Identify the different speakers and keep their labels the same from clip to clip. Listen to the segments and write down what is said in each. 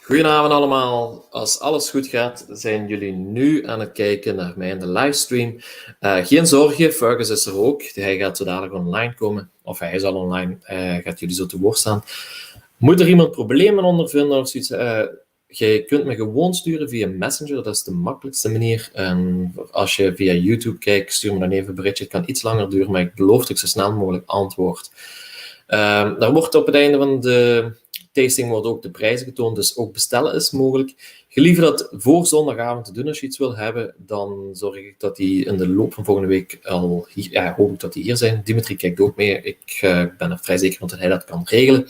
Speaker 1: Goedenavond allemaal. Als alles goed gaat, zijn jullie nu aan het kijken naar mij in de livestream. Geen zorgen, Fergus is er ook. Hij gaat zo dadelijk online komen. Of hij is al online, gaat jullie zo te woord staan. Moet er iemand problemen ondervinden of zoiets? Je kunt me gewoon sturen via Messenger, dat is de makkelijkste manier. En als je via YouTube kijkt, stuur me dan even een berichtje. Het kan iets langer duren, maar ik beloof dat ik zo snel mogelijk antwoord. Daar wordt op het einde van de tasting wordt ook de prijzen getoond, dus ook bestellen is mogelijk. Gelieve dat voor zondagavond te doen als je iets wil hebben, dan zorg ik dat die in de loop van volgende week al hier, hoop ik dat die hier zijn. Dimitri kijkt ook mee, ik ben er vrij zeker van dat hij dat kan regelen.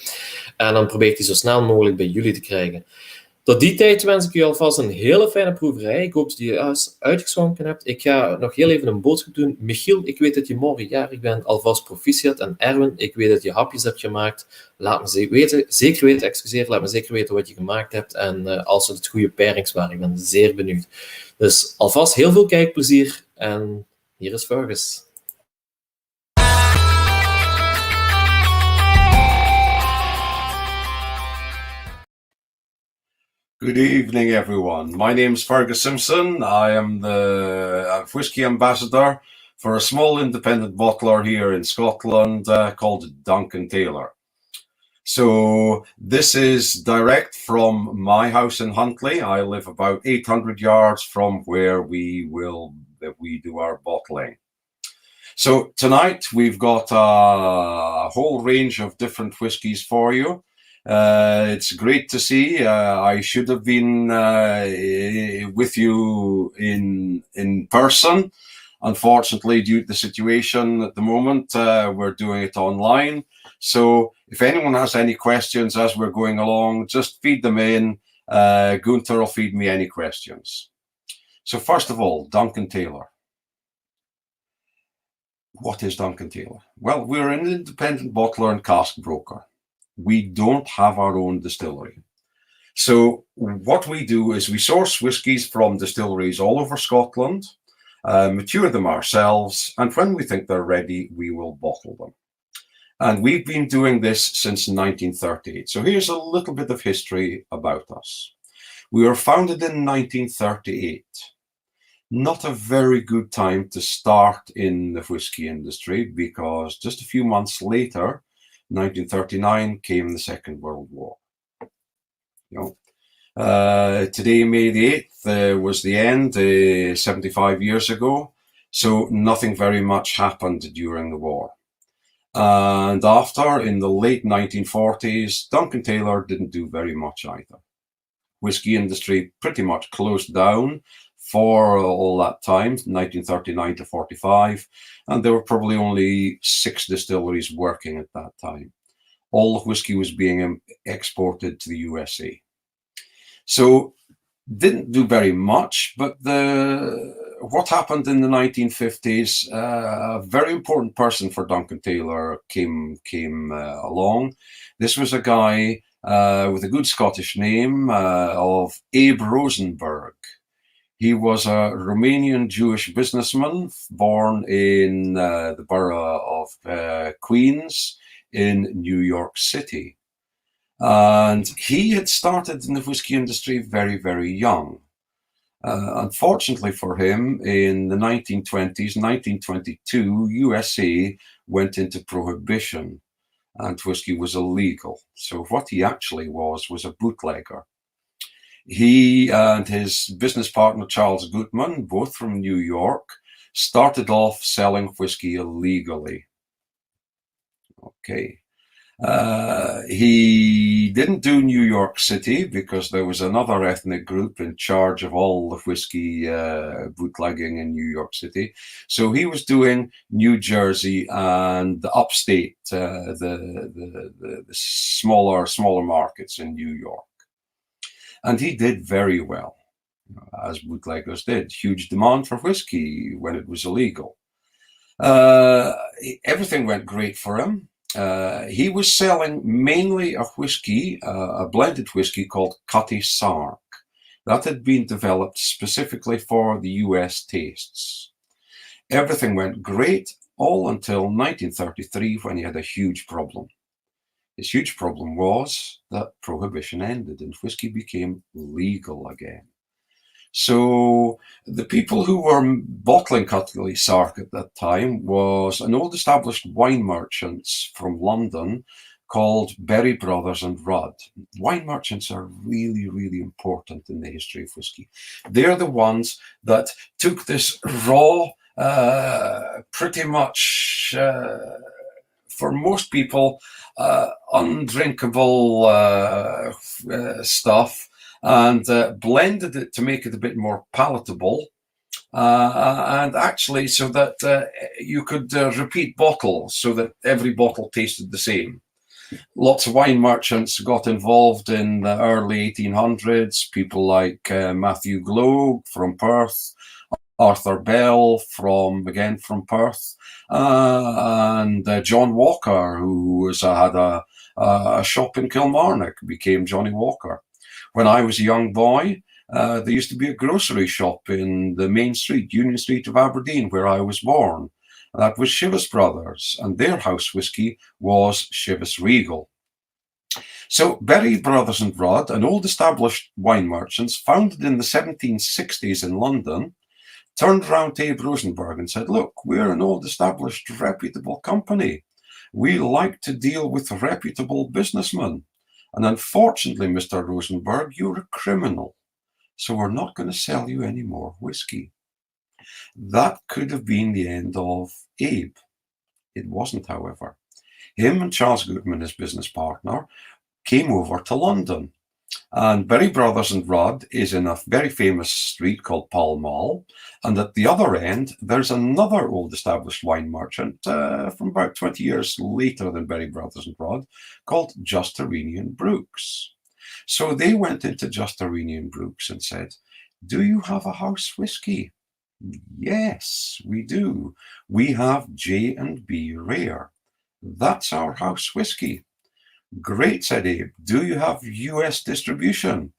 Speaker 1: En dan probeer ik die zo snel mogelijk bij jullie te krijgen. Tot die tijd wens ik u alvast een hele fijne proeverij. Ik hoop dat je juist uitgeschonken hebt. Ik ga nog heel even een boodschap doen. Michiel, ik weet dat je morgen jarig bent. Alvast proficiat. En Erwin, ik weet dat je hapjes hebt gemaakt. Laat me zeker weten wat je gemaakt hebt. En als het goede pairings waren. Ik ben zeer benieuwd. Dus alvast heel veel kijkplezier. En hier is Fergus.
Speaker 2: Good evening, everyone. My name is Fergus Simpson. I am the whiskey ambassador for a small independent bottler here in Scotland called Duncan Taylor. So this is direct from my house in Huntly. I live about 800 yards from where we do our bottling. So tonight we've got a whole range of different whiskies for you. It's great to see. I should have been with you in person. Unfortunately, due to the situation at the moment, we're doing it online. So if anyone has any questions as we're going along, just feed them in. Gunther will feed me any questions. So first of all, Duncan Taylor. What is Duncan Taylor? Well, we're an independent bottler and cask broker. We don't have our own distillery. So what we do is we source whiskies from distilleries all over Scotland, mature them ourselves, and when we think they're ready, we will bottle them. And we've been doing this since 1938. So here's a little bit of history about us. We were founded in 1938. Not a very good time to start in the whiskey industry because just a few months later, 1939, came the Second World War. Today, May the 8th, was the end, 75 years ago. So nothing very much happened during the war. And after, in the late 1940s, Duncan Taylor didn't do very much either. Whiskey industry pretty much closed down for all that time, 1939 to 45, and there were probably only 6 distilleries working at that time. All the whiskey was being exported to the USA. So didn't do very much, but what happened in the 1950s, a very important person for Duncan Taylor came along. This was a guy with a good Scottish name of Abe Rosenberg. He was a Romanian Jewish businessman born in the borough of Queens in New York City. And he had started in the whiskey industry very, very young. Unfortunately for him, in the 1920s, 1922, USA went into prohibition and whiskey was illegal. So what he actually was a bootlegger. He and his business partner, Charles Gutman, both from New York, started off selling whiskey illegally. Okay. He didn't do New York City because there was another ethnic group in charge of all the whiskey bootlegging in New York City. So he was doing New Jersey and the upstate, the smaller markets in New York. And he did very well, as bootleggers did. Huge demand for whiskey when it was illegal. Everything went great for him. He was selling mainly a whiskey, a blended whiskey called Cutty Sark. That had been developed specifically for the US tastes. Everything went great all until 1933 when he had a huge problem. His huge problem was that prohibition ended and whiskey became legal again. So the people who were bottling Cutlery Sark at that time was an old established wine merchants from London called Berry Brothers and Rudd. Wine merchants are really, really important in the history of whiskey. They're the ones that took this raw, pretty much, for most people, undrinkable stuff, and blended it to make it a bit more palatable, and actually so that you could repeat bottles so that every bottle tasted the same. Lots of wine merchants got involved in the early 1800s, people like Matthew Globe from Perth, Arthur Bell from Perth, and John Walker, who had a shop in Kilmarnock, became Johnny Walker. When I was a young boy, there used to be a grocery shop in the main street, Union Street of Aberdeen, where I was born. That was Chivas Brothers, and their house whiskey was Chivas Regal. So Berry Brothers and Rudd, an old established wine merchants founded in the 1760s in London, turned around to Abe Rosenberg and said, look, we're an old established reputable company. We like to deal with reputable businessmen. And unfortunately, Mr. Rosenberg, you're a criminal. So we're not going to sell you any more whiskey. That could have been the end of Abe. It wasn't, however. Him and Charles Goodman, his business partner, came over to London. And Berry Brothers and Rudd is in a very famous street called Pall Mall. And at the other end, there's another old established wine merchant from about 20 years later than Berry Brothers and Rudd called Justarinian Brooks. So they went into Justarinian Brooks and said, do you have a house whiskey? Yes, we do. We have J&B Rare. That's our house whiskey. Great, said Abe. Do you have US distribution?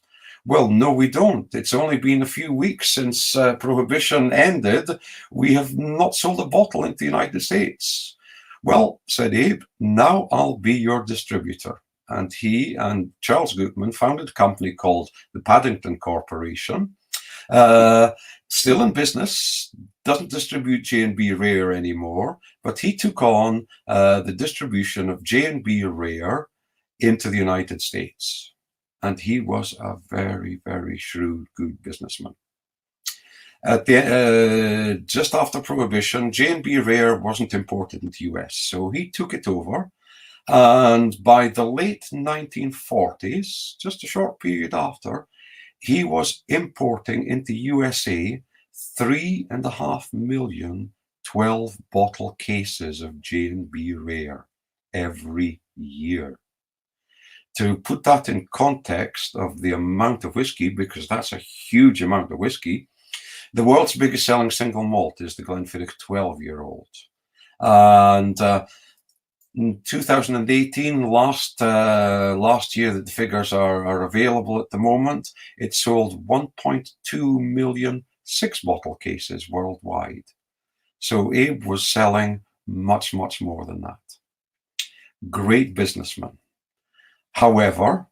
Speaker 2: Well, no, we don't. It's only been a few weeks since Prohibition ended. We have not sold a bottle into the United States. Well, said Abe, now I'll be your distributor. And he and Charles Goodman founded a company called the Paddington Corporation. Still in business, doesn't distribute J&B Rare anymore, but he took on the distribution of J&B Rare into the United States. And he was a very, very shrewd, good businessman. At the just after Prohibition, J&B Rare wasn't imported into the US, so he took it over. And by the late 1940s, just a short period after, he was importing into USA 3.5 million 12-bottle cases of J&B Rare every year. To put that in context of the amount of whiskey, because that's a huge amount of whiskey, the world's biggest selling single malt is the Glenfiddich 12-year-old. And in 2018, last year, that the figures are available at the moment, it sold 1.2 million 6-bottle cases worldwide. So Abe was selling much, much more than that. Great businessman. However,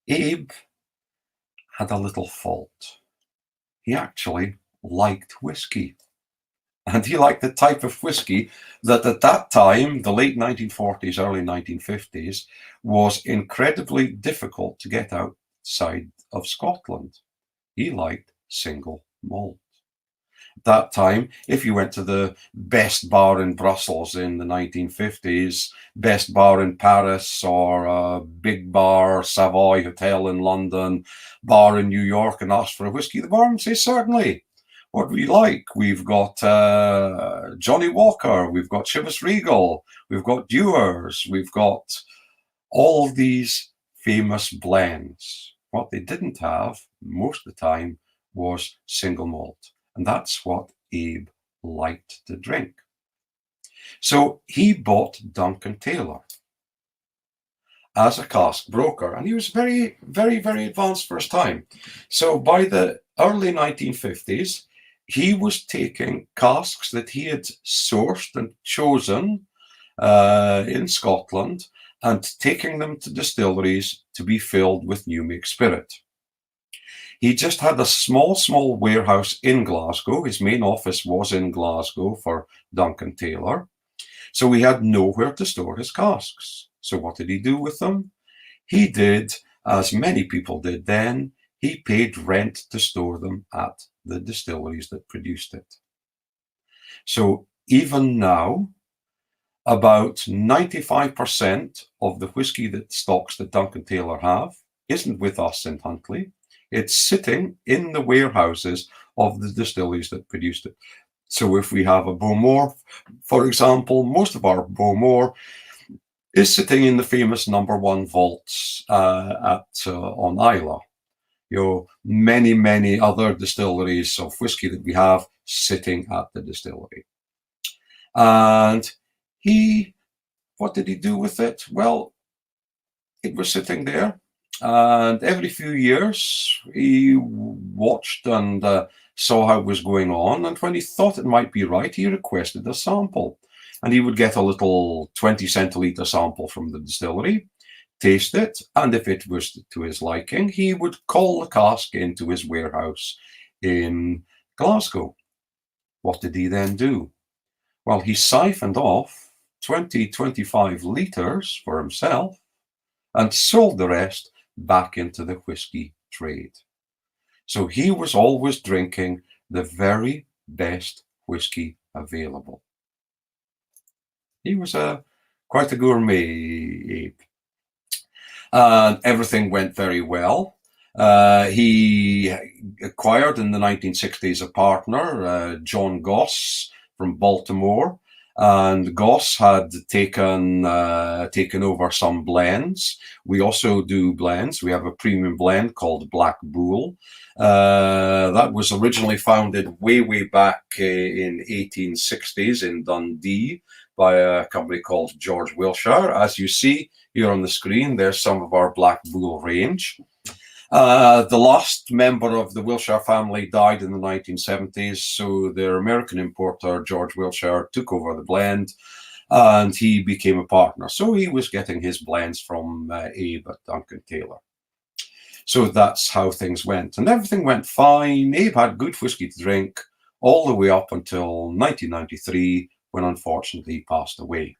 Speaker 2: Abe had a little fault. He actually liked whiskey. And he liked the type of whiskey that at that time, the late 1940s, early 1950s, was incredibly difficult to get outside of Scotland. He liked single malt. That time, if you went to the best bar in Brussels in the 1950s, best bar in Paris, or a big bar, Savoy Hotel in London, bar in New York, and asked for a whiskey, the bar would say, certainly. What we like, we've got Johnny Walker, we've got Chivas Regal, we've got Dewar's, we've got all these famous blends. What they didn't have most of the time was single malt. And that's what Abe liked to drink. So he bought Duncan Taylor as a cask broker. And he was very, very, very advanced for his time. So by the early 1950s, he was taking casks that he had sourced and chosen in Scotland and taking them to distilleries to be filled with new make spirit. He just had a small warehouse in Glasgow. His main office was in Glasgow for Duncan Taylor. So he had nowhere to store his casks. So what did he do with them? He did, as many people did then, he paid rent to store them at the distilleries that produced it. So even now, about 95% of the whiskey that stocks that Duncan Taylor have isn't with us in Huntly. It's sitting in the warehouses of the distilleries that produced it. So if we have a Bowmore, for example, most of our Bowmore is sitting in the famous #1 vaults on Islay. Many other distilleries of whiskey that we have sitting at the distillery. And what did he do with it? Well, it was sitting there, and every few years he watched and saw how it was going on, and when he thought it might be right, he requested a sample. And he would get a little 20 centiliter sample from the distillery, taste it, and if it was to his liking, he would call the cask into his warehouse in Glasgow. What did he then do? Well, he siphoned off 25 litres for himself and sold the rest back into the whiskey trade. So he was always drinking the very best whiskey available. He was quite a gourmet, Abe. And everything went very well. He acquired in the 1960s a partner, John Goss from Baltimore, and Goss had taken over some blends. We also do blends. We have a premium blend called Black Bull. That was originally founded way back in 1860s in Dundee by a company called George Wilshire. As you see here on the screen, there's some of our Black Bull range. The last member of the Wilshire family died in the 1970s, so their American importer, George Wilshire, took over the blend, and he became a partner. So he was getting his blends from Abe at Duncan Taylor. So that's how things went. And everything went fine. Abe had good whiskey to drink all the way up until 1993, when unfortunately he passed away.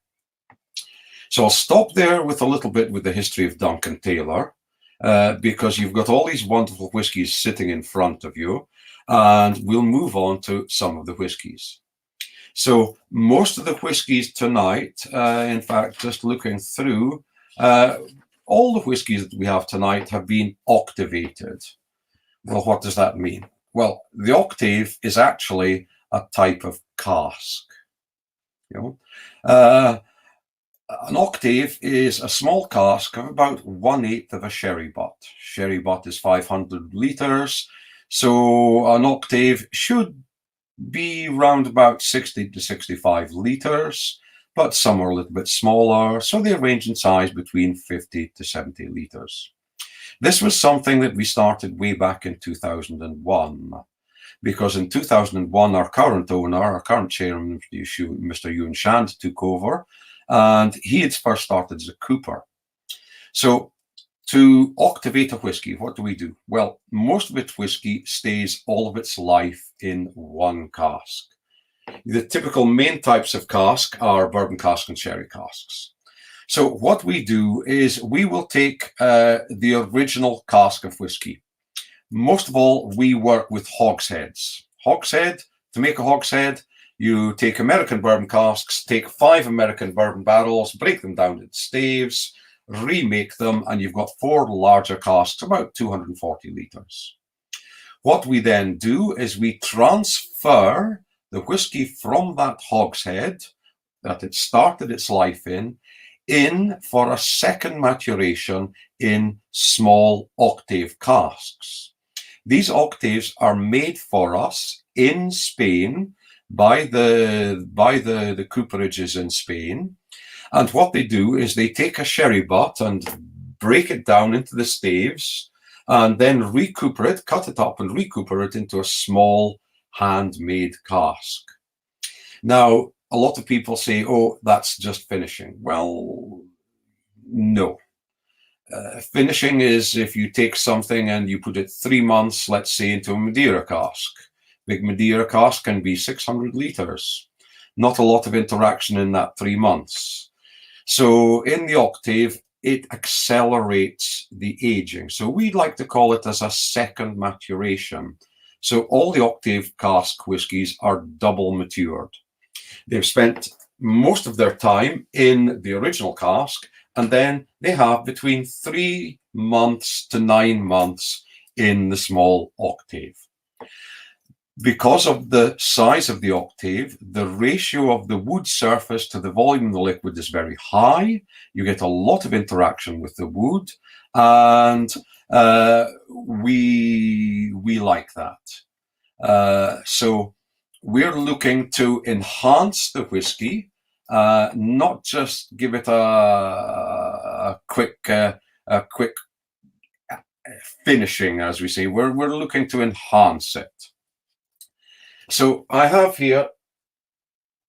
Speaker 2: So I'll stop there with a little bit with the history of Duncan Taylor, because you've got all these wonderful whiskies sitting in front of you, and we'll move on to some of the whiskies. So most of the whiskies tonight, in fact, just looking through, all the whiskies that we have tonight have been octavated. Well, what does that mean? Well, the octave is actually a type of cask. An octave is a small cask of about 1/8 of a sherry butt. Sherry butt is 500 litres, so an octave should be round about 60 to 65 litres, but some are a little bit smaller, so they range in size between 50 to 70 litres. This was something that we started way back in 2001. Because in 2001, our current owner, our current chairman, Mr. Ewan Shand, took over, and he had first started as a cooper. So to octavate a whiskey, what do? Well, most of its whiskey stays all of its life in one cask. The typical main types of cask are bourbon cask and sherry casks. So what we do is we will take the original cask of whiskey. Most of all, we work with hogsheads. Hogshead, to make a hogshead, you take American bourbon casks, take 5 American bourbon barrels, break them down into staves, remake them, and you've got 4 larger casks, about 240 litres. What we then do is we transfer the whiskey from that hogshead that it started its life in for a second maturation in small octave casks. These octaves are made for us in Spain by the cooperages in Spain. And what they do is they take a sherry butt and break it down into the staves and then recooper it, cut it up and recooper it into a small handmade cask. Now, a lot of people say, oh, that's just finishing. Well, No. Finishing is if you take something and you put it 3 months, let's say, into a Madeira cask. Big Madeira cask can be 600 litres. Not a lot of interaction in that 3 months. So in the octave, it accelerates the aging. So we like to call it as a second maturation. So all the octave cask whiskies are double matured. They've spent most of their time in the original cask, and then they have between 3 months to 9 months in the small octave. Because of the size of the octave, the ratio of the wood surface to the volume of the liquid is very high. You get a lot of interaction with the wood, and we like that. So we're looking to enhance the whiskey, not just give it a quick finishing, as we say. We're looking to enhance it. So I have here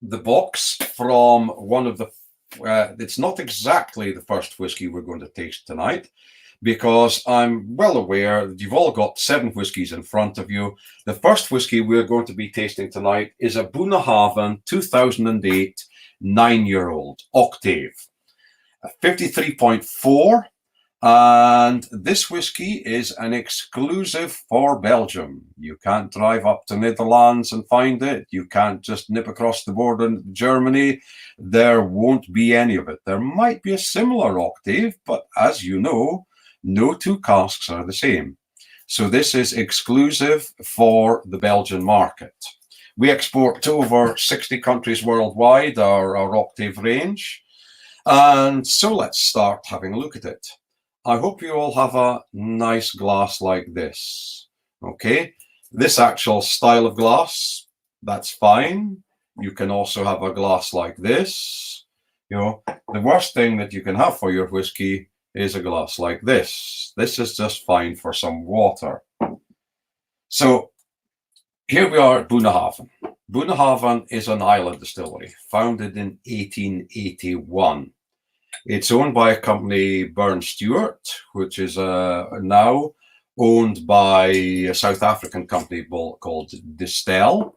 Speaker 2: the box from one of the, it's not exactly the first whiskey we're going to taste tonight, because I'm well aware that you've all got 7 whiskies in front of you. The first whiskey we're going to be tasting tonight is a Bunnahabhain 2008 9-year-old octave, 53.4. And this whiskey is an exclusive for Belgium. You can't drive up to Netherlands and find it. You can't just nip across the border into Germany. There won't be any of it. There might be a similar octave, but as you know, no 2 casks are the same. So this is exclusive for the Belgian market. We export to over 60 countries worldwide, our octave range. And so let's start having a look at it. I hope you all have a nice glass like this. Okay, this actual style of glass, that's fine. You can also have a glass like this. You know, the worst thing that you can have for your whiskey is a glass like this. This is just fine for some water. So here we are at Bunnahabhain. Bunnahabhain is an Islay distillery, founded in 1881. It's owned by a company, Burn Stewart, which is now owned by a South African company called Distell.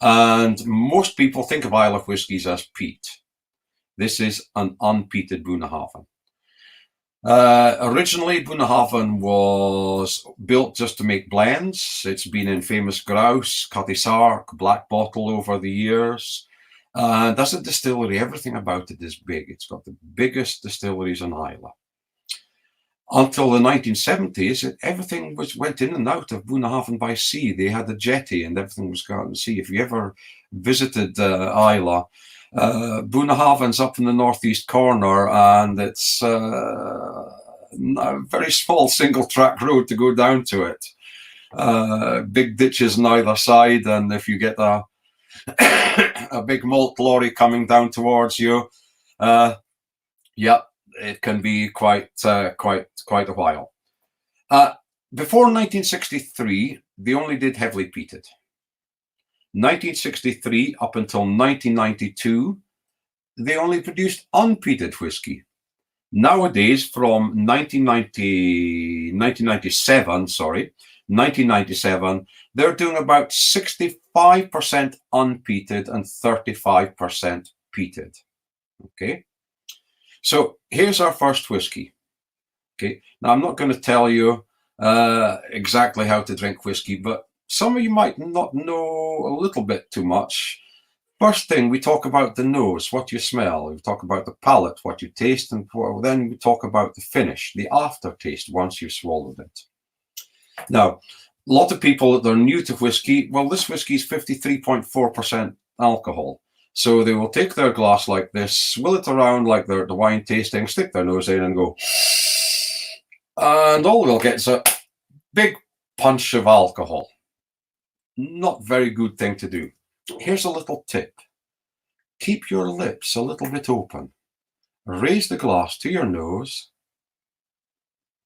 Speaker 2: And most people think of Islay whiskies as peat. This is an unpeated Bunnahabhain. Originally, Bunnahabhain was built just to make blends. It's been in famous Grouse, Cutty Sark, Black Bottle over the years. That's a distillery. Everything about it is big. It's got the biggest distilleries in Islay. Until the 1970s, everything went in and out of Bunnahabhain by sea. They had a jetty and everything was out in sea. If you ever visited Islay, Bunnahabhain's up in the northeast corner, and it's a very small single track road to go down to it. Big ditches on either side, and if you get a big malt lorry coming down towards you, yeah, it can be quite a while. Before 1963, they only did heavily peated. 1963 up until 1992, they only produced unpeated whiskey. Nowadays, from 1997, they're doing about 65% unpeated and 35% peated. Okay, so here's our first whiskey. Okay, now I'm not going to tell you exactly how to drink whiskey, but some of you might not know a little bit too much. First thing, we talk about the nose, what you smell. We talk about the palate, what you taste, and then we talk about the finish, the aftertaste once you've swallowed it. Now, a lot of people that are new to whiskey, well, this whiskey is 53.4% alcohol. So they will take their glass like this, swill it around like the wine tasting, stick their nose in and go, and all they'll get is a big punch of alcohol. Not very good thing to do. Here's a little tip. Keep your lips a little bit open. Raise the glass to your nose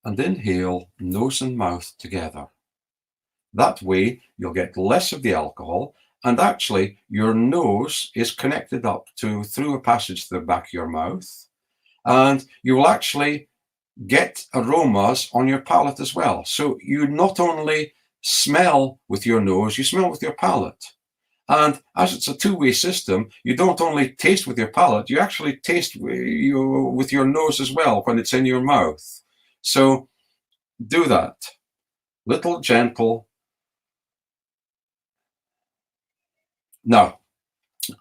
Speaker 2: and inhale nose and mouth together. That way you'll get less of the alcohol, and actually your nose is connected up through a passage to the back of your mouth, and you will actually get aromas on your palate as well. So you not only smell with your nose, you smell with your palate. And as it's a two-way system, you don't only taste with your palate, you actually taste with your nose as well when it's in your mouth. So do that. Little gentle. Now,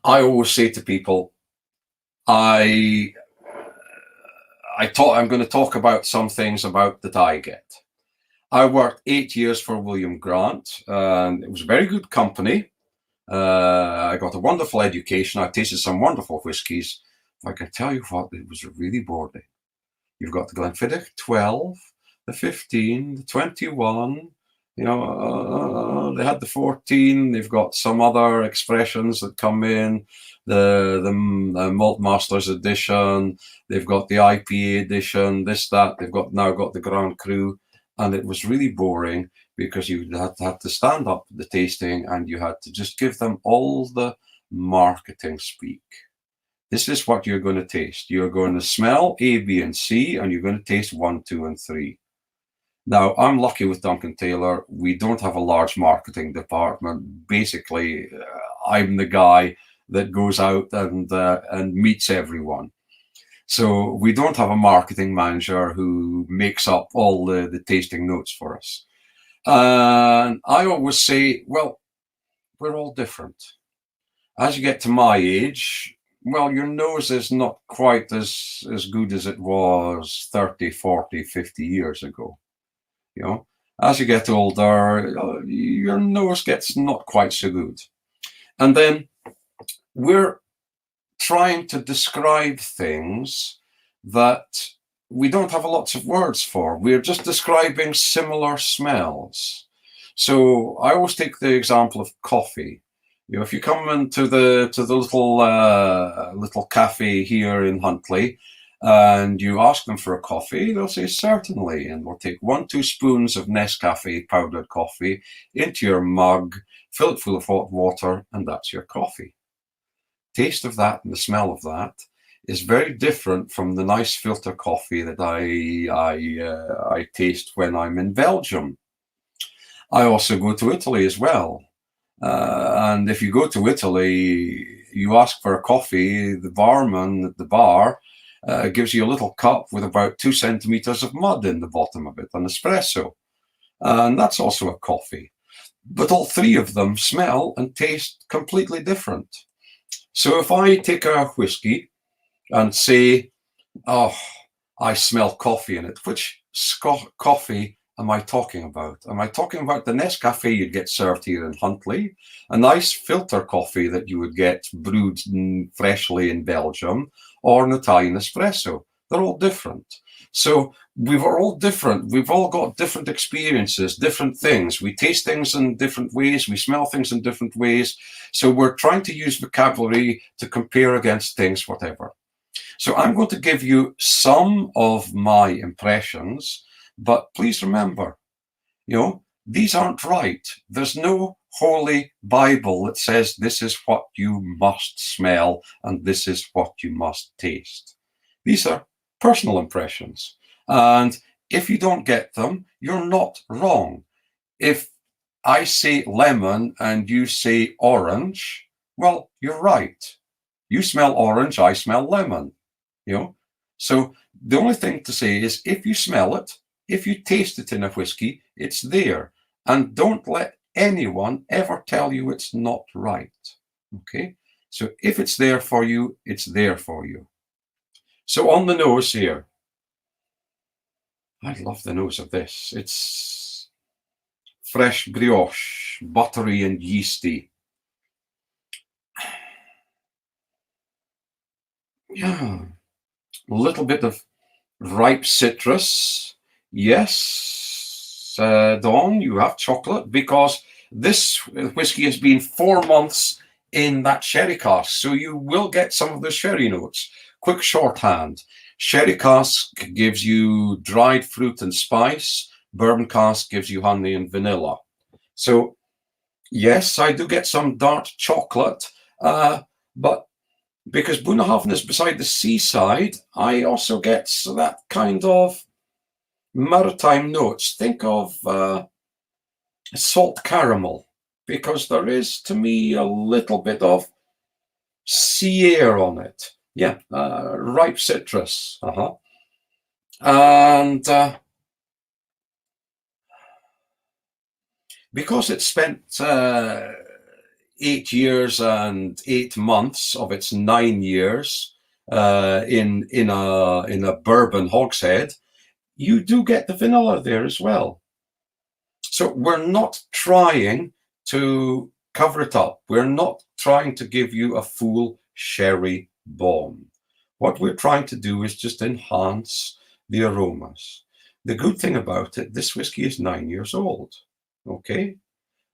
Speaker 2: I always say to people, I'm going to talk about some things that I get. I worked 8 years for William Grant, and it was a very good company. I got a wonderful education. I tasted some wonderful whiskies. If I can tell you what, it was really boring. You've got the Glenfiddich 12, the 15, the 21. They had the 14. They've got some other expressions that come in. The Malt Masters edition. They've got the IPA edition. This, that. They've now got the Grand Cru, and it was really boring because you had to stand up the tasting and you had to just give them all the marketing speak. This is what you're going to taste. You're going to smell A, B, and C, and you're going to taste 1, 2, and 3. Now, I'm lucky with Duncan Taylor. We don't have a large marketing department. Basically, I'm the guy that goes out and meets everyone. So we don't have a marketing manager who makes up all the tasting notes for us. And I always say, well, we're all different. As you get to my age, well, your nose is not quite as good as it was 30, 40, 50 years ago. As you get older, your nose gets not quite so good. And then we're trying to describe things that we don't have lots of words for. We're just describing similar smells. So I always take the example of coffee. If you come into the little cafe here in Huntly and you ask them for a coffee, they'll say certainly, and we'll take 1, 2 spoons of Nescafe powdered coffee into your mug, fill it full of hot water, and that's your coffee. Taste of that and the smell of that is very different from the nice filter coffee that I taste when I'm in Belgium. I also go to Italy as well. And if you go to Italy, you ask for a coffee, the barman at the bar gives you a little cup with about 2 centimeters of mud in the bottom of it, an espresso. And that's also a coffee. But all three of them smell and taste completely different. So if I take a whiskey and say, oh, I smell coffee in it, which coffee am I talking about? Am I talking about the Nescafe you'd get served here in Huntly, a nice filter coffee that you would get brewed freshly in Belgium, or an Italian espresso? They're all different. So we're all different. We've all got different experiences, different things. We taste things in different ways. We smell things in different ways. So we're trying to use vocabulary to compare against things, whatever. So I'm going to give you some of my impressions, but please remember, these aren't right. There's no holy Bible that says this is what you must smell and this is what you must taste. These are personal impressions. And if you don't get them, you're not wrong. If I say lemon and you say orange, well, you're right. You smell orange, I smell lemon. So the only thing to say is if you smell it, if you taste it in a whiskey, it's there. And don't let anyone ever tell you it's not right. Okay? So if it's there for you, it's there for you. So on the nose here, I love the nose of this. It's fresh brioche, buttery and yeasty. Yeah, a little bit of ripe citrus. Yes, Dawn, you have chocolate because this whiskey has been 4 months in that sherry cask, so you will get some of the sherry notes. Quick shorthand. Sherry cask gives you dried fruit and spice. Bourbon cask gives you honey and vanilla. So, yes, I do get some dark chocolate, but because Boonhaven is beside the seaside, I also get that kind of maritime notes. Think of salt caramel, because there is, to me, a little bit of sea air on it. Yeah, ripe citrus. And because it spent 8 years and 8 months of its 9 years in a bourbon hogshead, you do get the vanilla there as well. So we're not trying to cover it up. We're not trying to give you a full sherry bomb. What we're trying to do is just enhance the aromas. The good thing about it, this whiskey is 9 years old. Okay.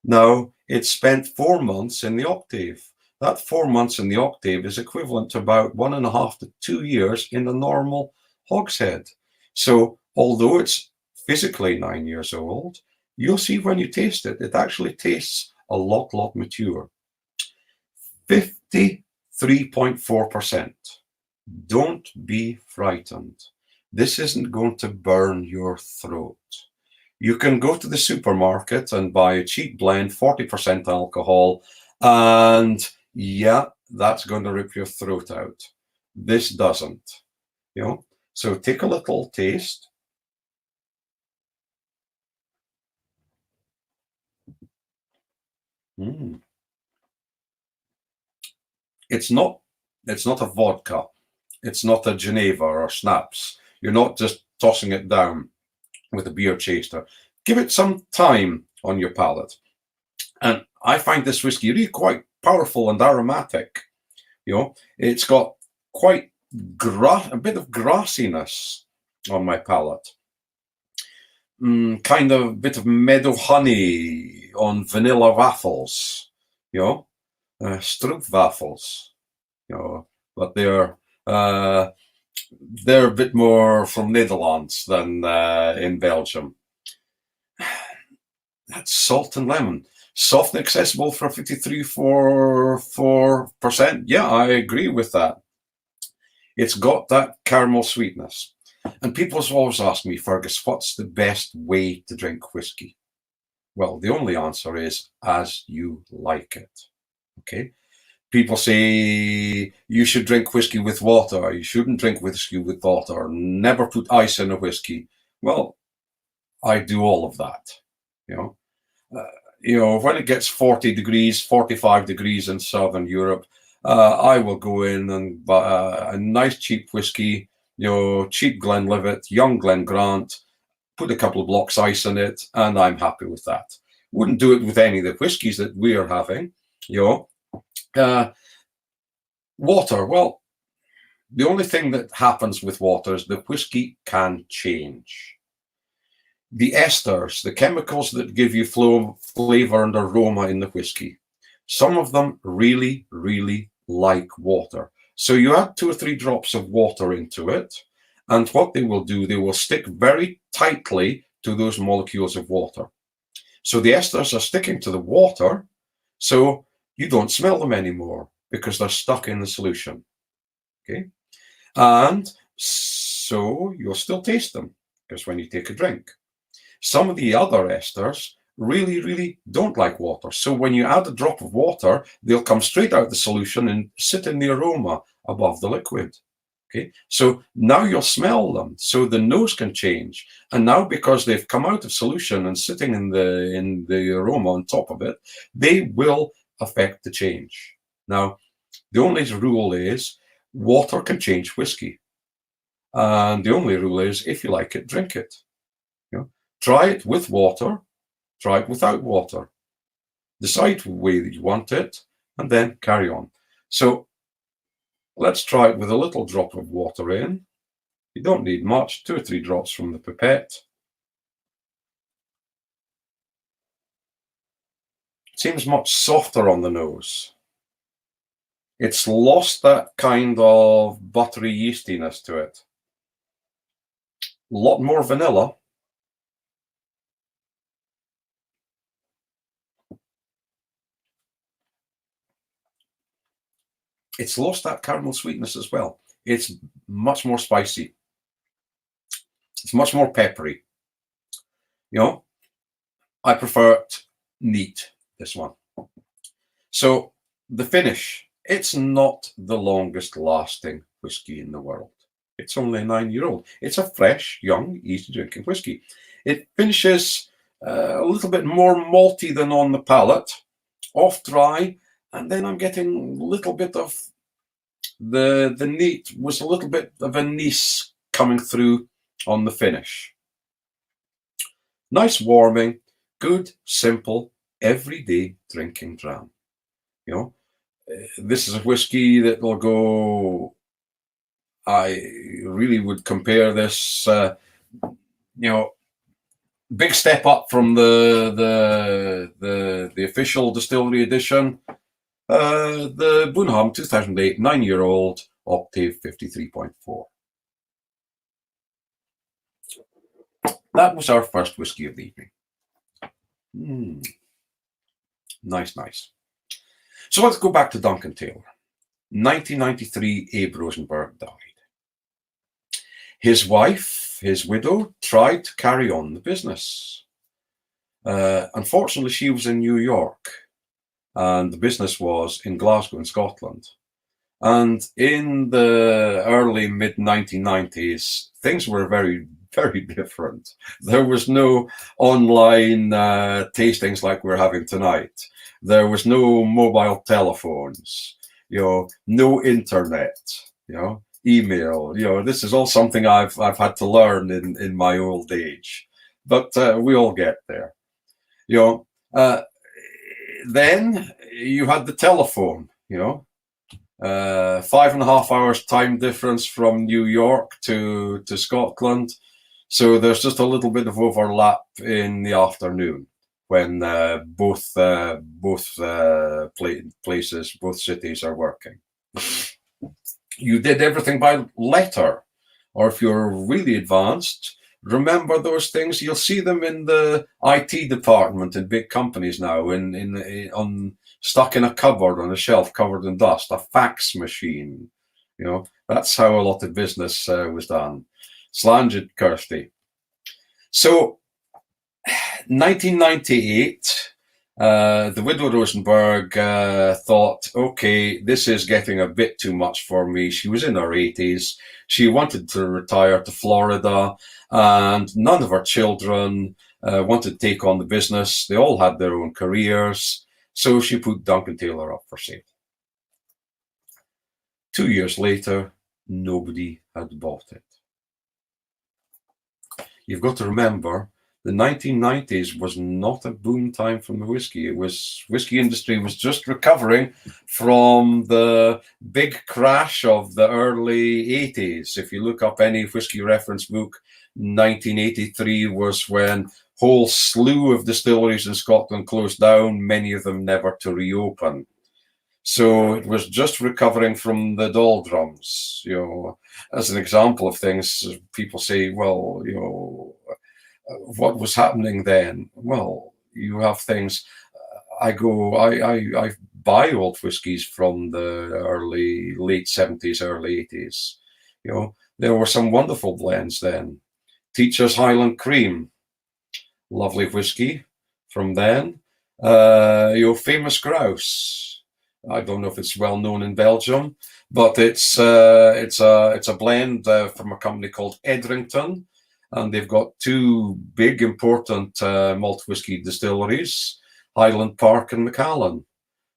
Speaker 2: Now, it spent 4 months in the octave. That 4 months in the octave is equivalent to about 1.5 to 2 years in a normal hogshead. So, although it's physically 9 years old, you'll see when you taste it, it actually tastes a lot mature. 53.4%. Don't be frightened. This isn't going to burn your throat. You can go to the supermarket and buy a cheap blend, 40% alcohol, and yeah, that's going to rip your throat out. This doesn't, you know. So take a little taste. It's not a vodka. It's not a Geneva or schnapps. You're not just tossing it down with a beer chaser. Give it some time on your palate. And I find this whiskey really quite powerful and aromatic. You know, it's got quite a bit of grassiness on my palate. Kind of a bit of meadow honey on vanilla waffles. You know, stroopwafels. You know, but they're a bit more from Netherlands than in Belgium. That's salt and lemon. Soft and accessible for 53.4%. Yeah, I agree with that. It's got that caramel sweetness. And people always ask me, Fergus, what's the best way to drink whiskey? Well, the only answer is as you like it. Okay? People say you should drink whiskey with water. You shouldn't drink whiskey with water. Never put ice in a whiskey. Well, I do all of that. You know, when it gets 40 degrees, 45 degrees in Southern Europe, I will go in and buy a nice cheap whiskey, you know, cheap Glenlivet, young Glen Grant, put a couple of blocks ice in it, and I'm happy with that. Wouldn't do it with any of the whiskies that we are having, you know. Water, well, the only thing that happens with water is the whiskey can change. The esters, the chemicals that give you flavor and aroma in the whiskey, some of them really, really like water. So you add 2 or 3 drops of water into it, and what they will do, they will stick very tightly to those molecules of water. So the esters are sticking to the water, so you don't smell them anymore because they're stuck in the solution. Okay? And so you'll still taste them because when you take a drink. Some of the other esters really, really don't like water. So when you add a drop of water, they'll come straight out the solution and sit in the aroma above the liquid. Okay, so now you'll smell them. So the nose can change. And now because they've come out of solution and sitting in the aroma on top of it, they will affect the change. Now, the only rule is water can change whiskey. And the only rule is if you like it, drink it. You know, try it with water, try it without water. Decide the way that you want it, and then carry on. So let's try it with a little drop of water in. You don't need much, 2 or 3 drops from the pipette. It seems much softer on the nose. It's lost that kind of buttery yeastiness to it. A lot more vanilla. It's lost that caramel sweetness as well. It's much more spicy. It's much more peppery. You know, I prefer it neat, this one. So the finish, it's not the longest lasting whiskey in the world. It's only a 9-year-old. It's a fresh, young, easy drinking whiskey. It finishes a little bit more malty than on the palate, off dry, and then I'm getting a little bit of the neat, was a little bit of anise coming through on the finish. Nice warming, good, simple, everyday drinking dram. You know, this is a whiskey that will go. I really would compare this, big step up from the official distillery edition. The Bunham 2008 9-year-old Octave 53.4. That was our first whiskey of the evening. Nice, nice. So let's go back to Duncan Taylor. 1993, Abe Rosenberg died. His wife, his widow, tried to carry on the business. Unfortunately, she was in New York, and the business was in Glasgow in Scotland. And in the early mid-1990s, things were very, very different. There was no online tastings like we're having tonight. There was no mobile telephones, no internet, email. This is all something I've had to learn in my old age, but we all get there. Then you had the telephone. 5.5 hours time difference from New York to Scotland, so there's just a little bit of overlap in the afternoon when both places, both cities are working. You did everything by letter, or if you're really advanced, remember those things. You'll see them in the IT department in big companies now, stuck in a cupboard on a shelf covered in dust, a fax machine. That's how a lot of business was done. Slanged, Kirsty. So 1998, the widow Rosenberg thought, okay, this is getting a bit too much for me. She was in her 80s. She wanted to retire to Florida, and none of her children wanted to take on the business. They all had their own careers. So she put Duncan Taylor up for sale. 2 years later, nobody had bought it. You've got to remember, the 1990s was not a boom time from the whiskey. Whiskey industry was just recovering from the big crash of the early 80s. If you look up any whiskey reference book, 1983 was when whole slew of distilleries in Scotland closed down, many of them never to reopen. So it was just recovering from the doldrums. As an example of things, people say, well, what was happening then? Well, you have things. I buy old whiskies from the late 70s, early 80s. There were some wonderful blends then. Teacher's Highland Cream, lovely whiskey from then. Famous Grouse. I don't know if it's well known in Belgium, but it's a blend from a company called Edrington, and they've got two big important malt whiskey distilleries, Highland Park and Macallan.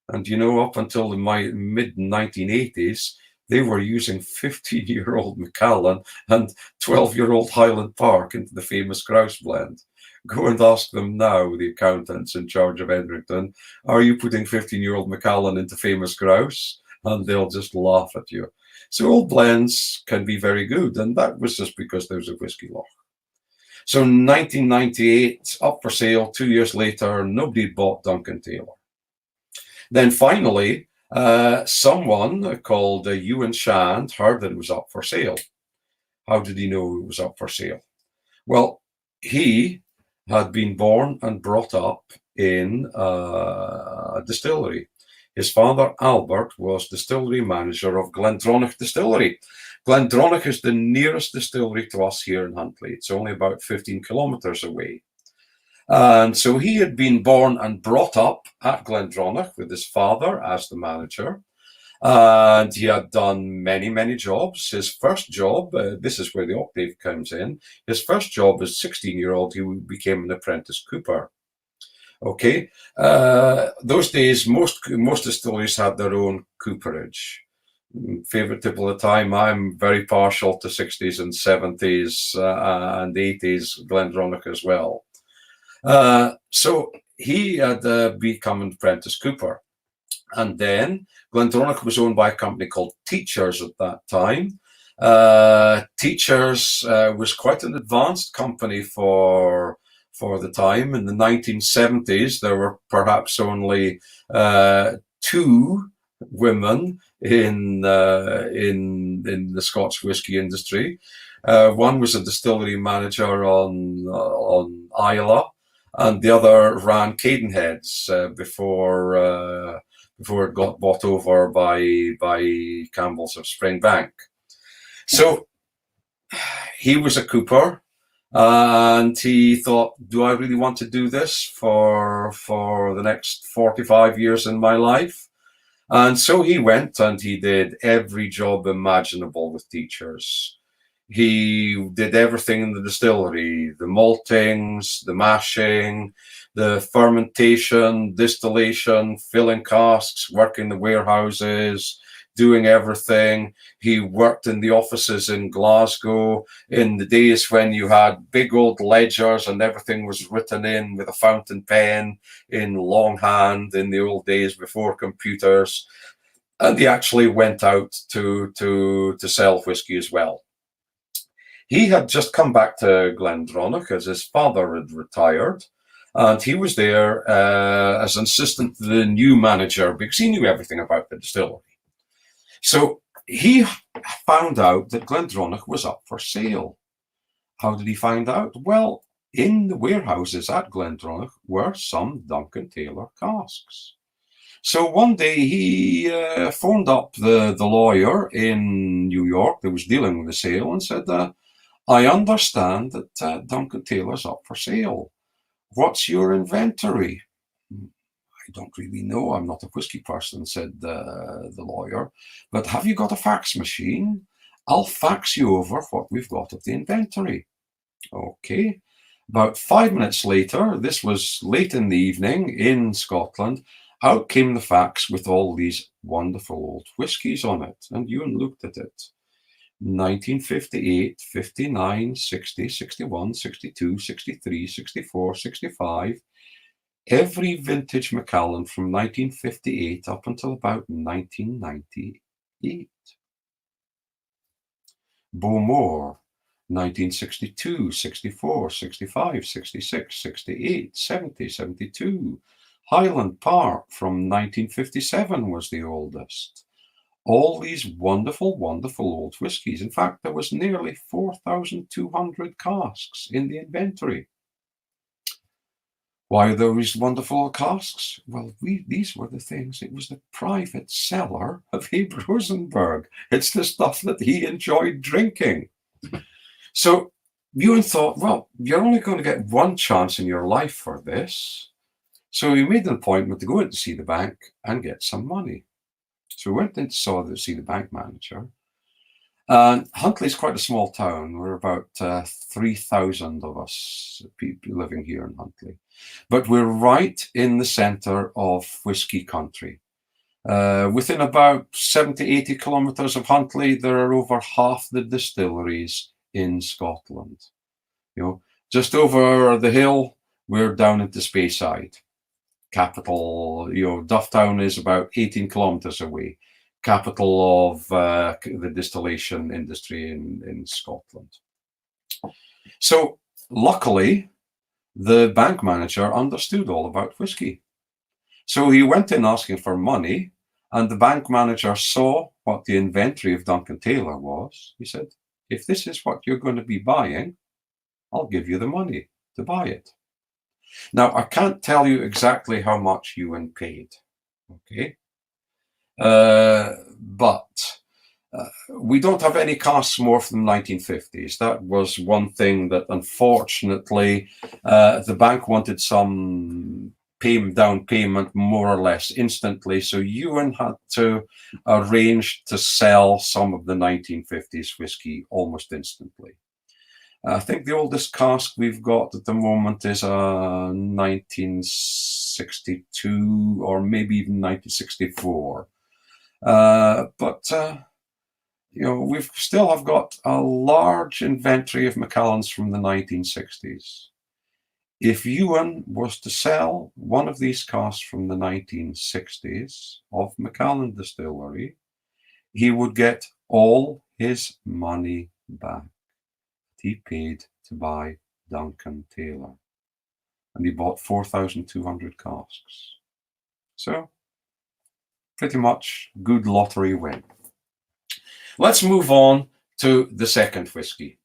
Speaker 2: And up until the mid 1980s, they were using 15-year-old Macallan and 12-year-old Highland Park into the famous Grouse blend. Go and ask them now, the accountants in charge of Edrington, are you putting 15-year-old Macallan into famous Grouse? And they'll just laugh at you. So old blends can be very good, and that was just because there's a whiskey law. So 1998, up for sale. 2 years later, nobody bought Duncan Taylor. Then finally, someone called Ewan Shand heard that it was up for sale. How did he know it was up for sale? Well, he had been born and brought up in a distillery. His father, Albert, was distillery manager of Glendronach Distillery. Glendronach is the nearest distillery to us here in Huntly. It's only about 15 kilometres away. And so he had been born and brought up at Glendronach with his father as the manager. And he had done many, many jobs. His first job, this is where the octave comes in. His first job as 16-year-old, he became an apprentice cooper. Okay, those days, most distilleries had their own cooperage. Favorite tip of the time, I'm very partial to 60s and 70s and 80s Glendronach as well. So he had become an apprentice cooper. And then Glendronach was owned by a company called Teachers at that time. Teachers was quite an advanced company for the time. In the 1970s, there were perhaps only 2 women in the Scotch whisky industry. One was a distillery manager on Islay, and the other ran Cadenheads before it got bought over by Campbell's of Springbank. So he was a cooper, and he thought, do I really want to do this for the next 45 years in my life? And so he went and he did every job imaginable with Teachers. He did everything in the distillery, the maltings, the mashing, the fermentation, distillation, filling casks, working the warehouses, doing everything. He worked in the offices in Glasgow in the days when you had big old ledgers and everything was written in with a fountain pen in longhand in the old days before computers. And he actually went out to sell whiskey as well. He had just come back to Glendronach as his father had retired, and he was there as an assistant to the new manager because he knew everything about the distillery. So he found out that Glendronach was up for sale. How did he find out? Well, in the warehouses at Glendronach were some Duncan Taylor casks. So one day he phoned up the lawyer in New York that was dealing with the sale and said, I understand that Duncan Taylor's up for sale. What's your inventory? I don't really know. I'm not a whiskey person, said the lawyer. But have you got a fax machine? I'll fax you over what we've got of the inventory. Okay. About 5 minutes later, this was late in the evening in Scotland, out came the fax with all these wonderful old whiskies on it. And Ewan looked at it. 1958, 59, 60, 61, 62, 63, 64, 65. Every vintage Macallan from 1958 up until about 1998. Bowmore, 1962, 64, 65, 66, 68, 70, 72. Highland Park from 1957 was the oldest. All these wonderful, wonderful old whiskies. In fact, there was nearly 4,200 casks in the inventory. Why are those wonderful casks? Well, these were the things. It was the private cellar of Abe Rosenberg. It's the stuff that he enjoyed drinking. So Ewan thought, well, you're only going to get one chance in your life for this. So he made an appointment to go in to see the bank and get some money. So we went in to see the bank manager. And Huntly's quite a small town. We're about 3,000 of us people living here in Huntly. But we're right in the centre of whiskey country. Within about 70, 80 kilometres of Huntly, there are over half the distilleries in Scotland. You know, just over the hill, we're down into Speyside. Capital, Dufftown is about 18 kilometres away. Capital of the distillation industry in Scotland. So luckily, the bank manager understood all about whiskey. So he went in asking for money, and the bank manager saw what the inventory of Duncan Taylor was. He said, if this is what you're going to be buying, I'll give you the money to buy it. Now, I can't tell you exactly how much Ewan paid, okay? But we don't have any casks more from the 1950s. That was one thing that, unfortunately, the bank wanted some down payment more or less instantly. So Ewan had to arrange to sell some of the 1950s whiskey almost instantly. I think the oldest cask we've got at the moment is a 1962 or maybe even 1964. We still have got a large inventory of Macallans from the 1960s. If Ewan was to sell one of these casks from the 1960s of Macallan Distillery, he would get all his money back he paid to buy Duncan Taylor. And he bought 4,200 casks. So, pretty much good lottery win. Let's move on to the second whiskey.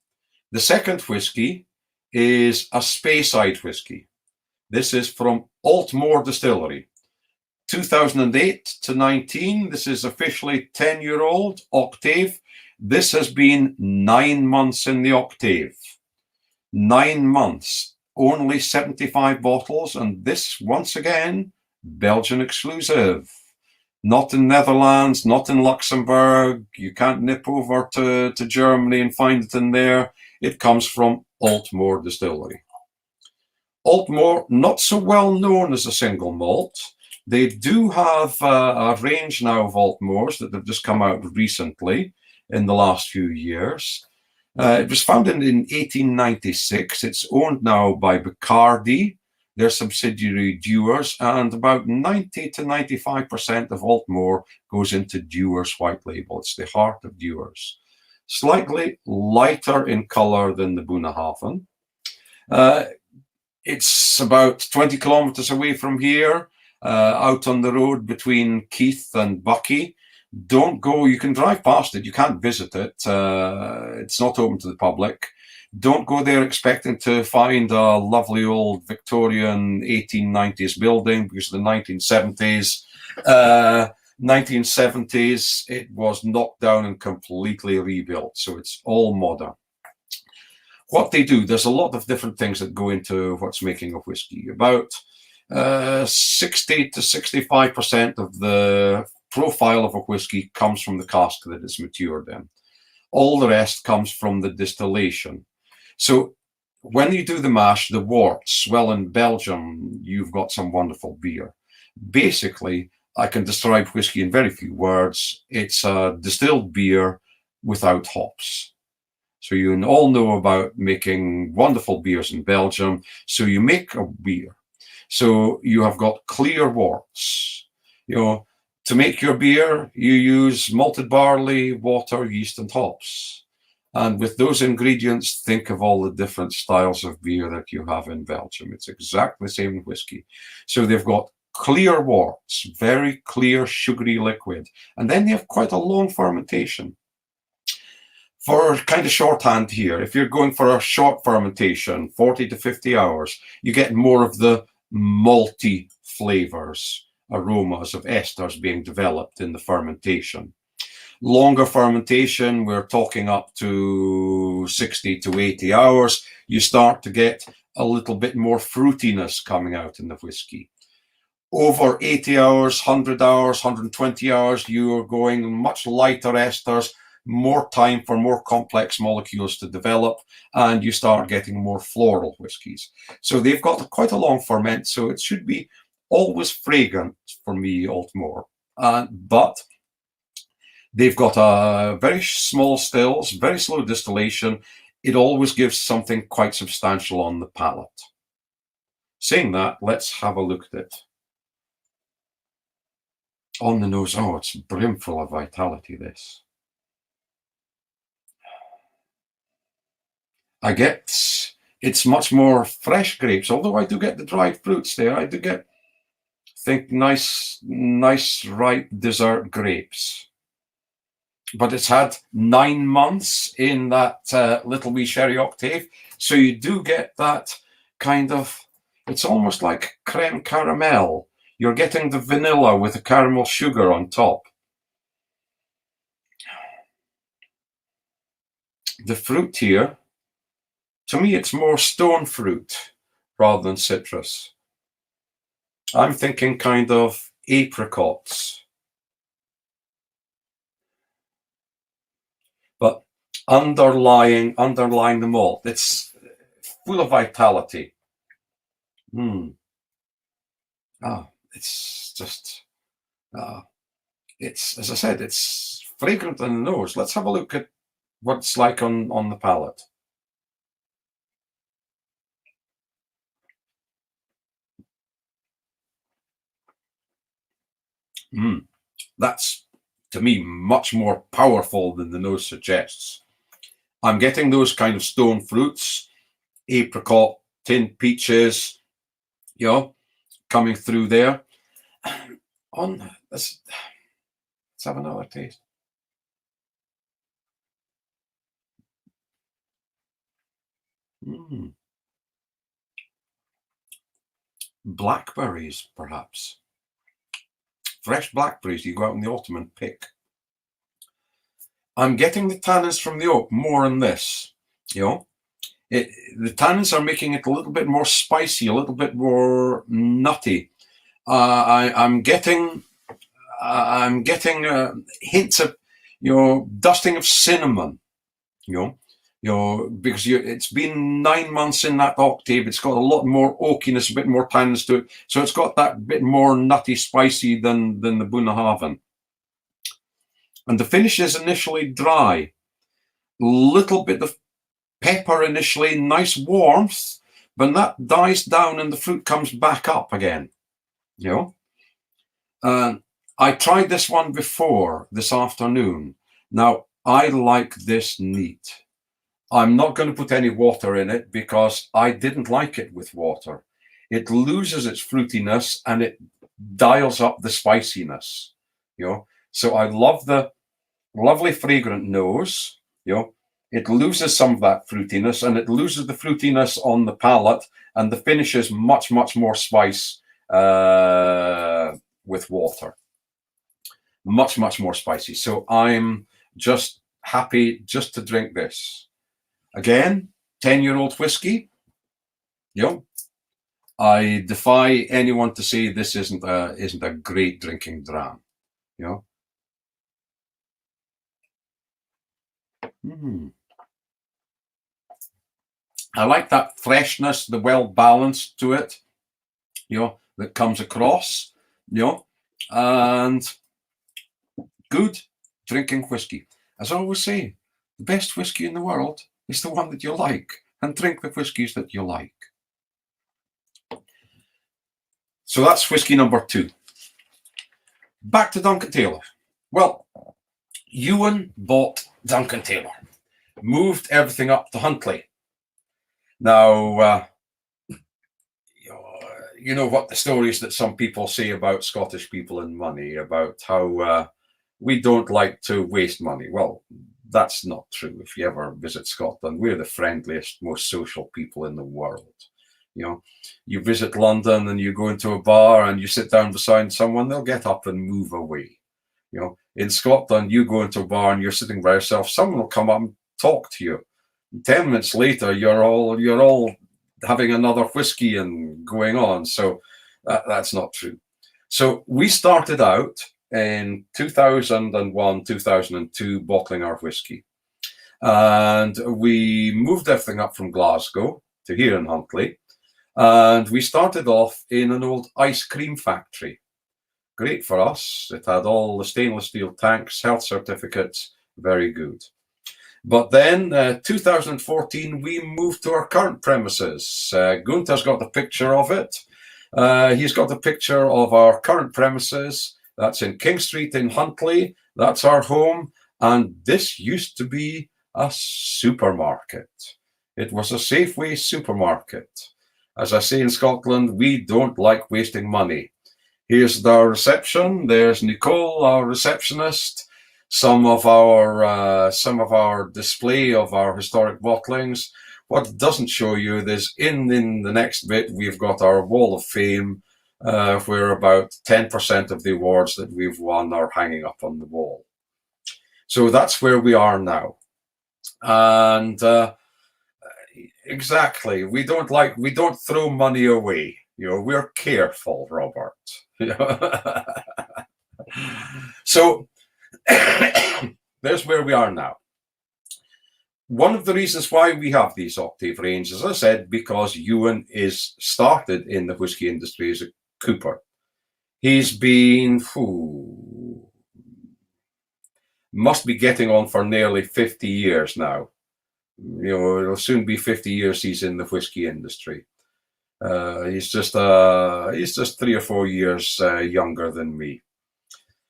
Speaker 2: The second whiskey is a Speyside whiskey. This is from Altmore Distillery. 2008 to 19, this is officially 10-year-old octave. This has been 9 months in the octave. 9 months, only 75 bottles, and this, once again, Belgian exclusive. Not in Netherlands, not in Luxembourg. You can't nip over to Germany and find it in there. It comes from Altmore Distillery. Altmore, not so well known as a single malt. They do have a range now of Altmores that have just come out recently in the last few years. It was founded in 1896. It's owned now by Bacardi, their subsidiary Dewar's, and about 90 to 95% of Altmore goes into Dewar's white label. It's the heart of Dewar's. Slightly lighter in colour than the Bunnahaven. It's about 20 kilometres away from here, out on the road between Keith and Buckie. Don't go, you can drive past it, you can't visit it. It's not open to the public. Don't go there expecting to find a lovely old Victorian 1890s building, because the 1970s, it was knocked down and completely rebuilt. So it's all modern. What they do, there's a lot of different things that go into what's making a whiskey. About 60 to 65% of the profile of a whiskey comes from the cask that it's matured in. All the rest comes from the distillation. So when you do the mash, the worts, well, in Belgium, you've got some wonderful beer. Basically, I can describe whiskey in very few words. It's a distilled beer without hops. So you all know about making wonderful beers in Belgium. So you make a beer. So you have got clear worts. To make your beer, you use malted barley, water, yeast, and hops. And with those ingredients, think of all the different styles of beer that you have in Belgium. It's exactly the same in whiskey. So they've got clear worts, very clear, sugary liquid. And then they have quite a long fermentation. For kind of shorthand here, if you're going for a short fermentation, 40 to 50 hours, you get more of the malty flavors, aromas of esters being developed in the fermentation. Longer fermentation, we're talking up to 60 to 80 hours, you start to get a little bit more fruitiness coming out in the whiskey. Over 80 hours, 100 hours, 120 hours, you're going much lighter esters, more time for more complex molecules to develop, and you start getting more floral whiskies. So they've got quite a long ferment, so it should be always fragrant for me, Altmore. But they've got a very small stills, very slow distillation. It always gives something quite substantial on the palate. Saying that, let's have a look at it. On the nose, oh, it's brimful of vitality, this. It's much more fresh grapes, although I do get the dried fruits there. I do get, nice ripe dessert grapes. But it's had 9 months in that little wee sherry octave. So you do get that kind of, it's almost like creme caramel. You're getting the vanilla with the caramel sugar on top. the fruit here, to me, it's more stone fruit rather than citrus. I'm thinking kind of apricots. But underlying the malt, it's full of vitality. It's just, it's, as I said, it's fragrant in the nose. Let's have a look at what it's like on the palate. That's, to me, much more powerful than the nose suggests. I'm getting those kind of stone fruits, apricot, tinned peaches, coming through there. Let's have another taste. Blackberries, perhaps. Fresh blackberries you go out in the autumn and pick. I'm getting the tannins from the oak more in this, the tannins are making it a little bit more spicy, a little bit more nutty. I'm getting hints of, dusting of cinnamon, because it's been 9 months in that octave. It's got a lot more oakiness, a bit more tannins to it. So it's got that bit more nutty, spicy than the Bunnahabhain. And the finish is initially dry. Little bit of pepper initially, nice warmth, but that dies down and the fruit comes back up again. I tried this one before this afternoon. Now, I like this neat. I'm not going to put any water in it because I didn't like it with water. It loses its fruitiness and it dials up the spiciness. So I love the lovely fragrant nose. It loses some of that fruitiness and it loses the fruitiness on the palate, and the finish is much, much more spice with water. Much, much more spicy. So I'm just happy just to drink this. Again, 10-year-old whiskey. I defy anyone to say this isn't a great drinking dram. I like that freshness, the well balanced to it, that comes across, and good drinking whiskey. As I always say, the best whiskey in the world is the one that you like, and drink the whiskies that you like. So that's whiskey number 2. Back to Duncan Taylor. Well, Ewan bought Duncan Taylor, moved everything up to Huntly. Now, you know what the stories that some people say about Scottish people and money, about how we don't like to waste money. Well, that's not true. If you ever visit Scotland, we're the friendliest, most social people in the world. You visit London and you go into a bar and you sit down beside someone, they'll get up and move away. In Scotland, you go into a bar and you're sitting by yourself, someone will come up and talk to you. 10 minutes later, you're all having another whiskey and going on. So that's not true. So we started out in 2001, 2002, bottling our whiskey. And we moved everything up from Glasgow to here in Huntly. And we started off in an old ice cream factory. Great for us. It had all the stainless steel tanks, health certificates, very good. But then 2014, we moved to our current premises. Gunther's got the picture of it. He's got the picture of our current premises. That's in King Street in Huntly. That's our home. And this used to be a supermarket. It was a Safeway supermarket. As I say in Scotland, we don't like wasting money. Here's our reception. There's Nicole, our receptionist. Some of our display of our historic bottlings. What it doesn't show you is in the next bit, we've got our wall of fame, where about 10% of the awards that we've won are hanging up on the wall. So that's where we are now. And exactly, we don't throw money away. We're careful, Robert. So there's where we are now. One of the reasons why we have these octave ranges, as I said, because Ewan is started in the whiskey industry as a cooper. He's been, must be getting on for nearly 50 years now. It'll soon be 50 years he's in the whiskey industry. He's just 3 or 4 years younger than me.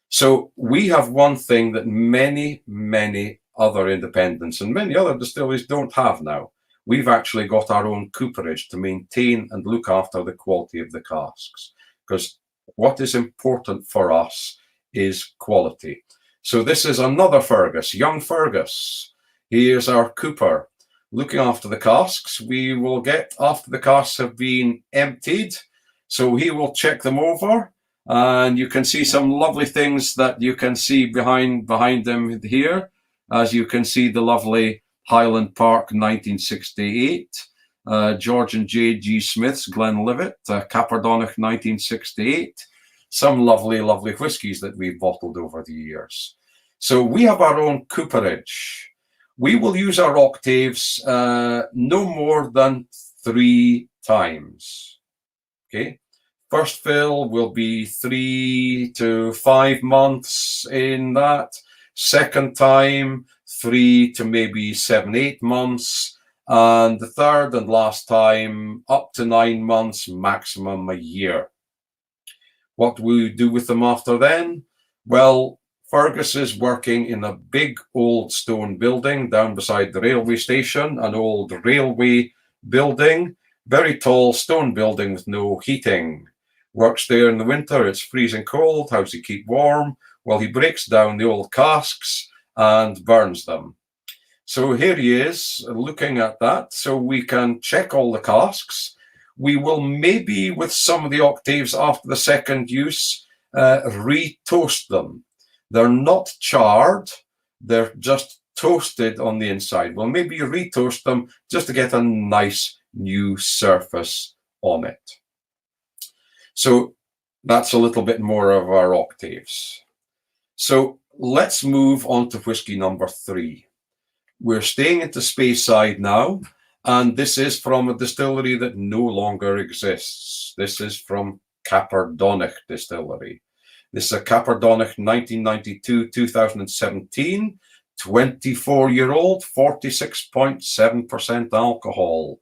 Speaker 2: So we have one thing that many, many other independents and many other distilleries don't have now. We've actually got our own cooperage to maintain and look after the quality of the casks, because what is important for us is quality. So this is another Fergus, young Fergus. He is our cooper, looking after the casks. We will get, after the casks have been emptied, so he will check them over. And you can see some lovely things that you can see behind them here. As you can see, the lovely Highland Park 1968, George and J.G. Smith's Glenlivet, Capardonnach 1968. Some lovely, lovely whiskies that we've bottled over the years. So we have our own cooperage. We will use our octaves no more than 3 times. Okay. First fill will be 3 to 5 months in that. Second time, 3 to maybe 7, 8 months. And the third and last time, up to 9 months, maximum a year. What will we do with them after then? Well, Fergus is working in a big old stone building down beside the railway station, an old railway building, very tall stone building with no heating. Works there in the winter, it's freezing cold. How's he keep warm? Well, he breaks down the old casks and burns them. So here he is looking at that, so we can check all the casks. We will maybe, with some of the octaves after the second use, re-toast them. They're not charred, they're just toasted on the inside. We'll maybe re-toast them just to get a nice new surface on it. So that's a little bit more of our octaves. So let's move on to whiskey number 3. We're staying at the Speyside now, and this is from a distillery that no longer exists. This is from Capardonnach Distillery. This is a Capardonnach 1992-2017, 24-year-old, 46.7% alcohol.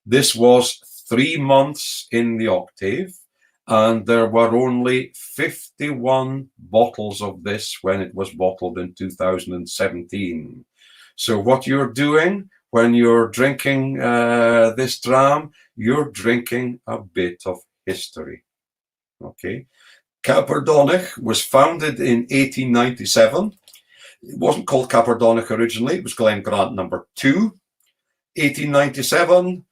Speaker 2: This was 3 months in the octave, and there were only 51 bottles of this when it was bottled in 2017. So what you're doing when you're drinking this dram, you're drinking a bit of history. Okay. Capardonnach was founded in 1897. It wasn't called Capardonnach originally. It was Glen Grant number 2. 1897,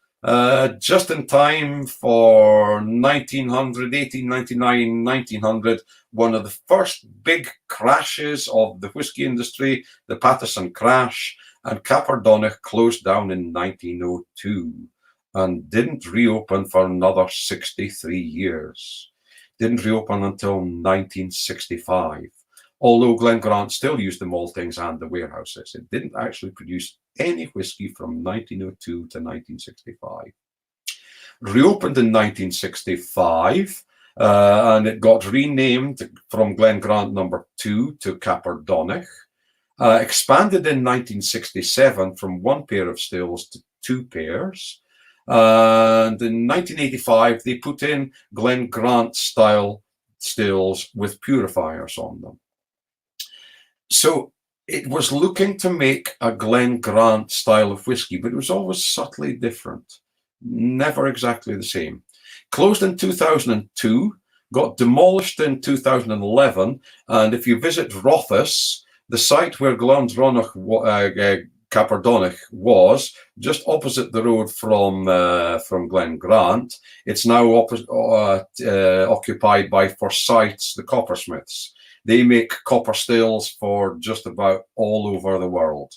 Speaker 2: just in time for 1899, 1900, one of the first big crashes of the whiskey industry, the Patterson crash, and Capardonnach closed down in 1902 and didn't reopen for another 63 years. Didn't reopen until 1965. Although Glen Grant still used the maltings and the warehouses, it didn't actually produce any whiskey from 1902 to 1965. Reopened in 1965, and it got renamed from Glen Grant number 2 to Capardonnach. Expanded in 1967 from 1 pair of stills to 2 pairs. And in 1985, they put in Glen Grant style stills with purifiers on them. So it was looking to make a Glen Grant style of whiskey, but it was always subtly different, never exactly the same. Closed in 2002, got demolished in 2011, and if you visit Rothes, the site where Capardonnach was, just opposite the road from Glen Grant, it's now occupied by Forsyths, the coppersmiths. They make copper stills for just about all over the world.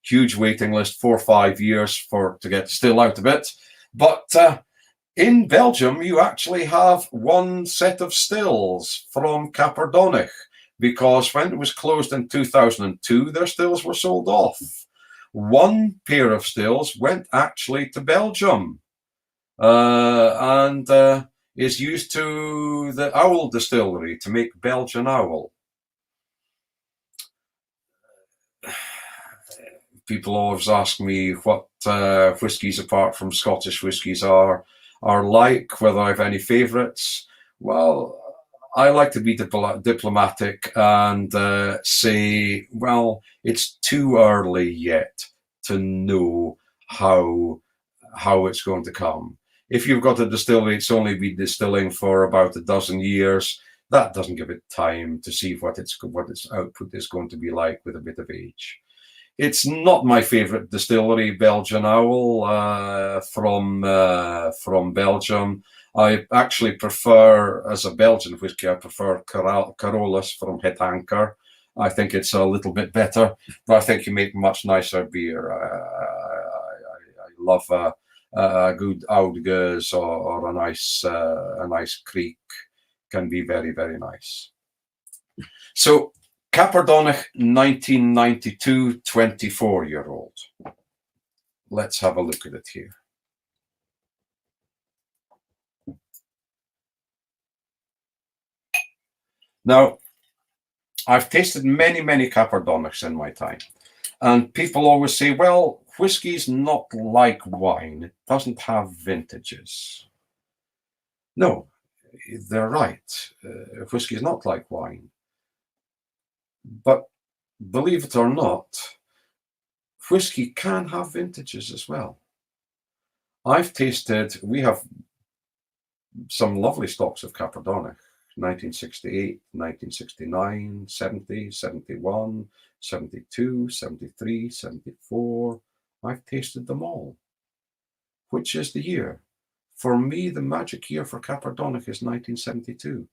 Speaker 2: huge waiting list, 4 or 5 years to get still out of it. But in Belgium, you actually have one set of stills from Caperdonich, because when it was closed in 2002, their stills were sold off. One pair of stills went actually to Belgium, and is used to the Owl distillery to make Belgian Owl. People always ask me what whiskies apart from Scottish whiskies are like, whether I have any favourites. Well, I like to be diplomatic and say, well, it's too early yet to know how it's going to come. If you've got a distillery, it's only been distilling for about a dozen years. That doesn't give it time to see what its output is going to be like with a bit of age. It's not my favourite distillery, Belgian Owl, from Belgium. I actually prefer, as a Belgian whiskey, I prefer Carolus from Het Anker. I think it's a little bit better, but I think you make much nicer beer. I love a good Oudges or a nice Creek. Can be very, very nice. So Caperdonich 1992, 24-year-old. Let's have a look at it here. Now, I've tasted many, many Caperdonichs in my time, and people always say, well, whiskey's not like wine. It doesn't have vintages. No, they're right. Whiskey is not like wine. But believe it or not, whiskey can have vintages as well. We have some lovely stocks of Caperdonich, 1968, 1969, 70, 71, 72, 73, 74. I've tasted them all. Which is the year? For me, the magic year for Caperdonich is 1972.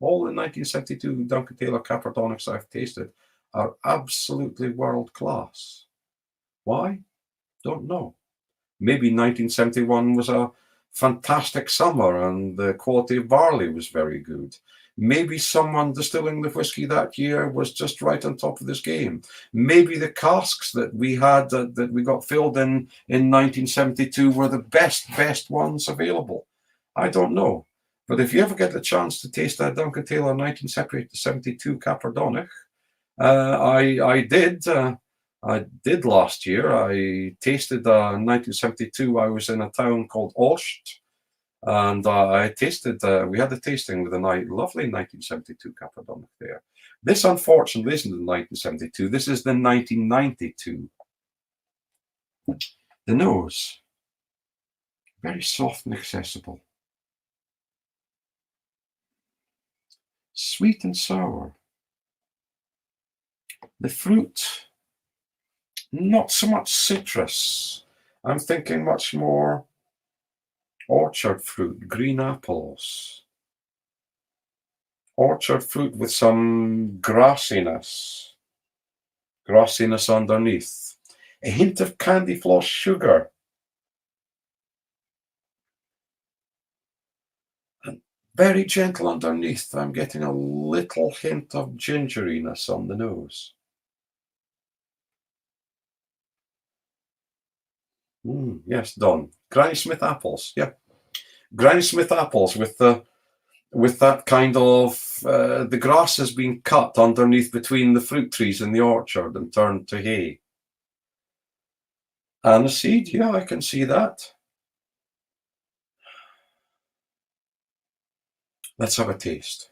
Speaker 2: All the 1972 Duncan Taylor Caperdonichs I've tasted are absolutely world class. Why? Don't know. Maybe 1971 was a fantastic summer and the quality of barley was very good. Maybe someone distilling the whiskey that year was just right on top of this game. Maybe the casks that we had that we got filled in 1972 were the best ones available. I don't know. But if you ever get the chance to taste that Duncan Taylor 1972 Caperdonich, I did last year. I tasted 1972. I was in a town called Olst, and I tasted. We had a tasting with a lovely 1972 Caperdonich there. This, unfortunately, isn't the 1972. This is the 1992. The nose, very soft and accessible. Sweet and sour. The fruit, not so much citrus. I'm thinking much more orchard fruit, green apples. Orchard fruit with some grassiness underneath. A hint of candy floss sugar. Very gentle underneath. I'm getting a little hint of gingeriness on the nose. Yes, Don. Granny Smith apples. Yeah. Granny Smith apples with that kind of, the grass has been cut underneath between the fruit trees in the orchard and turned to hay. Aniseed, yeah, I can see that. Let's have a taste.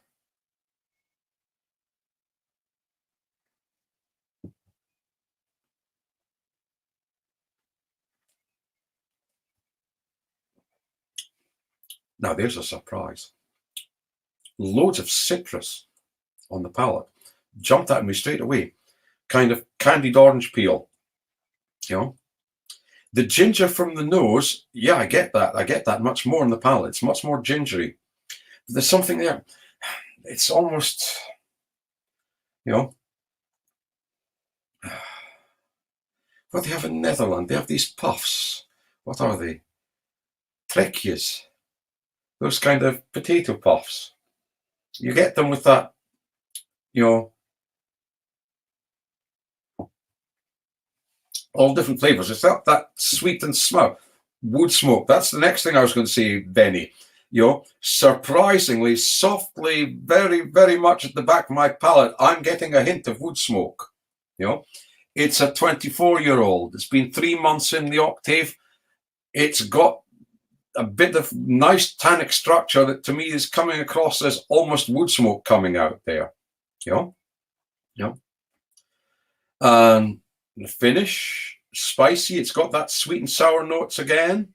Speaker 2: Now there's a surprise. Loads of citrus on the palate. Jumped at me straight away. Kind of candied orange peel. You know? The ginger from the nose, yeah, I get that. I get that much more on the palate. It's much more gingery. But there's something there. It's almost, you know, what they have in Netherlands. They have these puffs. What are they? Trekjes. Those kind of potato puffs. You get them with that, you know, all different flavors. It's that sweet and smoke, wood smoke. That's the next thing I was going to say, Benny. You know, surprisingly, softly, very, very much at the back of my palate, I'm getting a hint of wood smoke. You know, it's a 24-year-old. It's been 3 months in the octave. It's got a bit of nice tannic structure that to me is coming across as almost wood smoke coming out there. You know, yeah. The finish, spicy. It's got that sweet and sour notes again.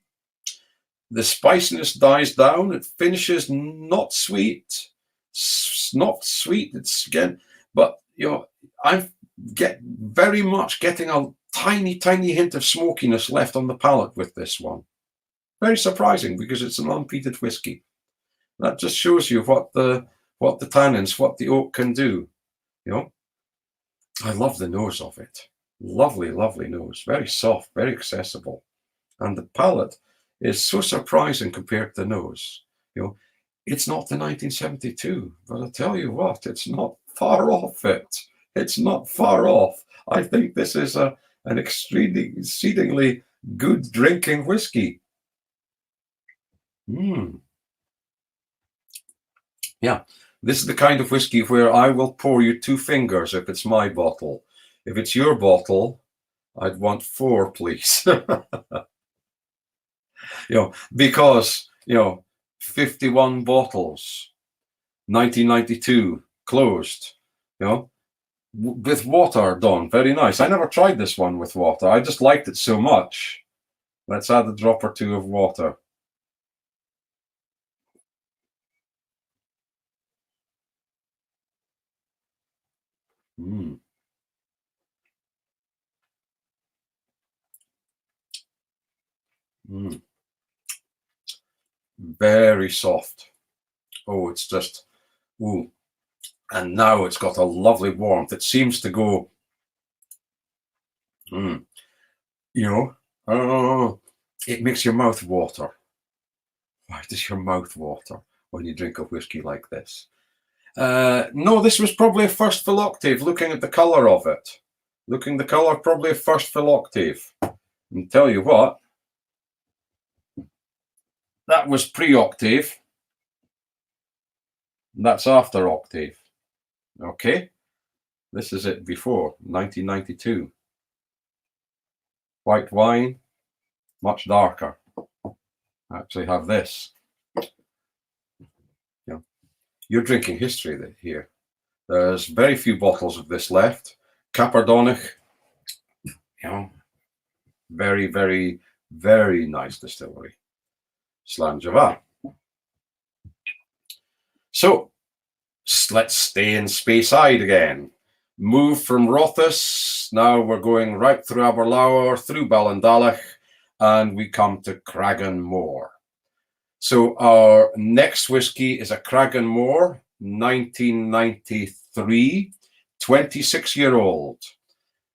Speaker 2: The spiciness dies down. It finishes not sweet. It's not sweet. It's again, but you know, I get very much getting a tiny, tiny hint of smokiness left on the palate with this one. Very surprising because it's an unpeated whiskey. That just shows you what the tannins, what the oak can do. You know, I love the nose of it. Lovely, lovely nose. Very soft, very accessible, and the palate is so surprising compared to the nose. You know, it's not the 1972, but I tell you what, it's not far off it. It's not far off. I think this is an exceedingly good drinking whiskey. Yeah, this is the kind of whiskey where I will pour you 2 fingers if it's my bottle. If it's your bottle, I'd want 4, please. You know, because, you know, 51 bottles, 1992, closed, you know, with water done. Very nice. I never tried this one with water. I just liked it so much. Let's add a drop or 2 of water. Very soft. Oh, it's just, ooh. And now it's got a lovely warmth. It seems to go, you know, it makes your mouth water. Why does your mouth water when you drink a whiskey like this? No, this was probably a first full octave, looking at the colour of it. Looking the colour, probably a first full octave. And tell you what, that was pre-octave. That's after octave. Okay, this is it before, 1992. White wine, much darker. I actually have this. Yeah. You're drinking history here. There's very few bottles of this left. Capardonnach, you know, very, very, very nice distillery. Slàinte. So let's stay in Speyside again. Move from Rothes. Now we're going right through Aberlour, through Ballindalach, and we come to Cragganmore. So our next whiskey is a Cragganmore, 1993, 26-year-old.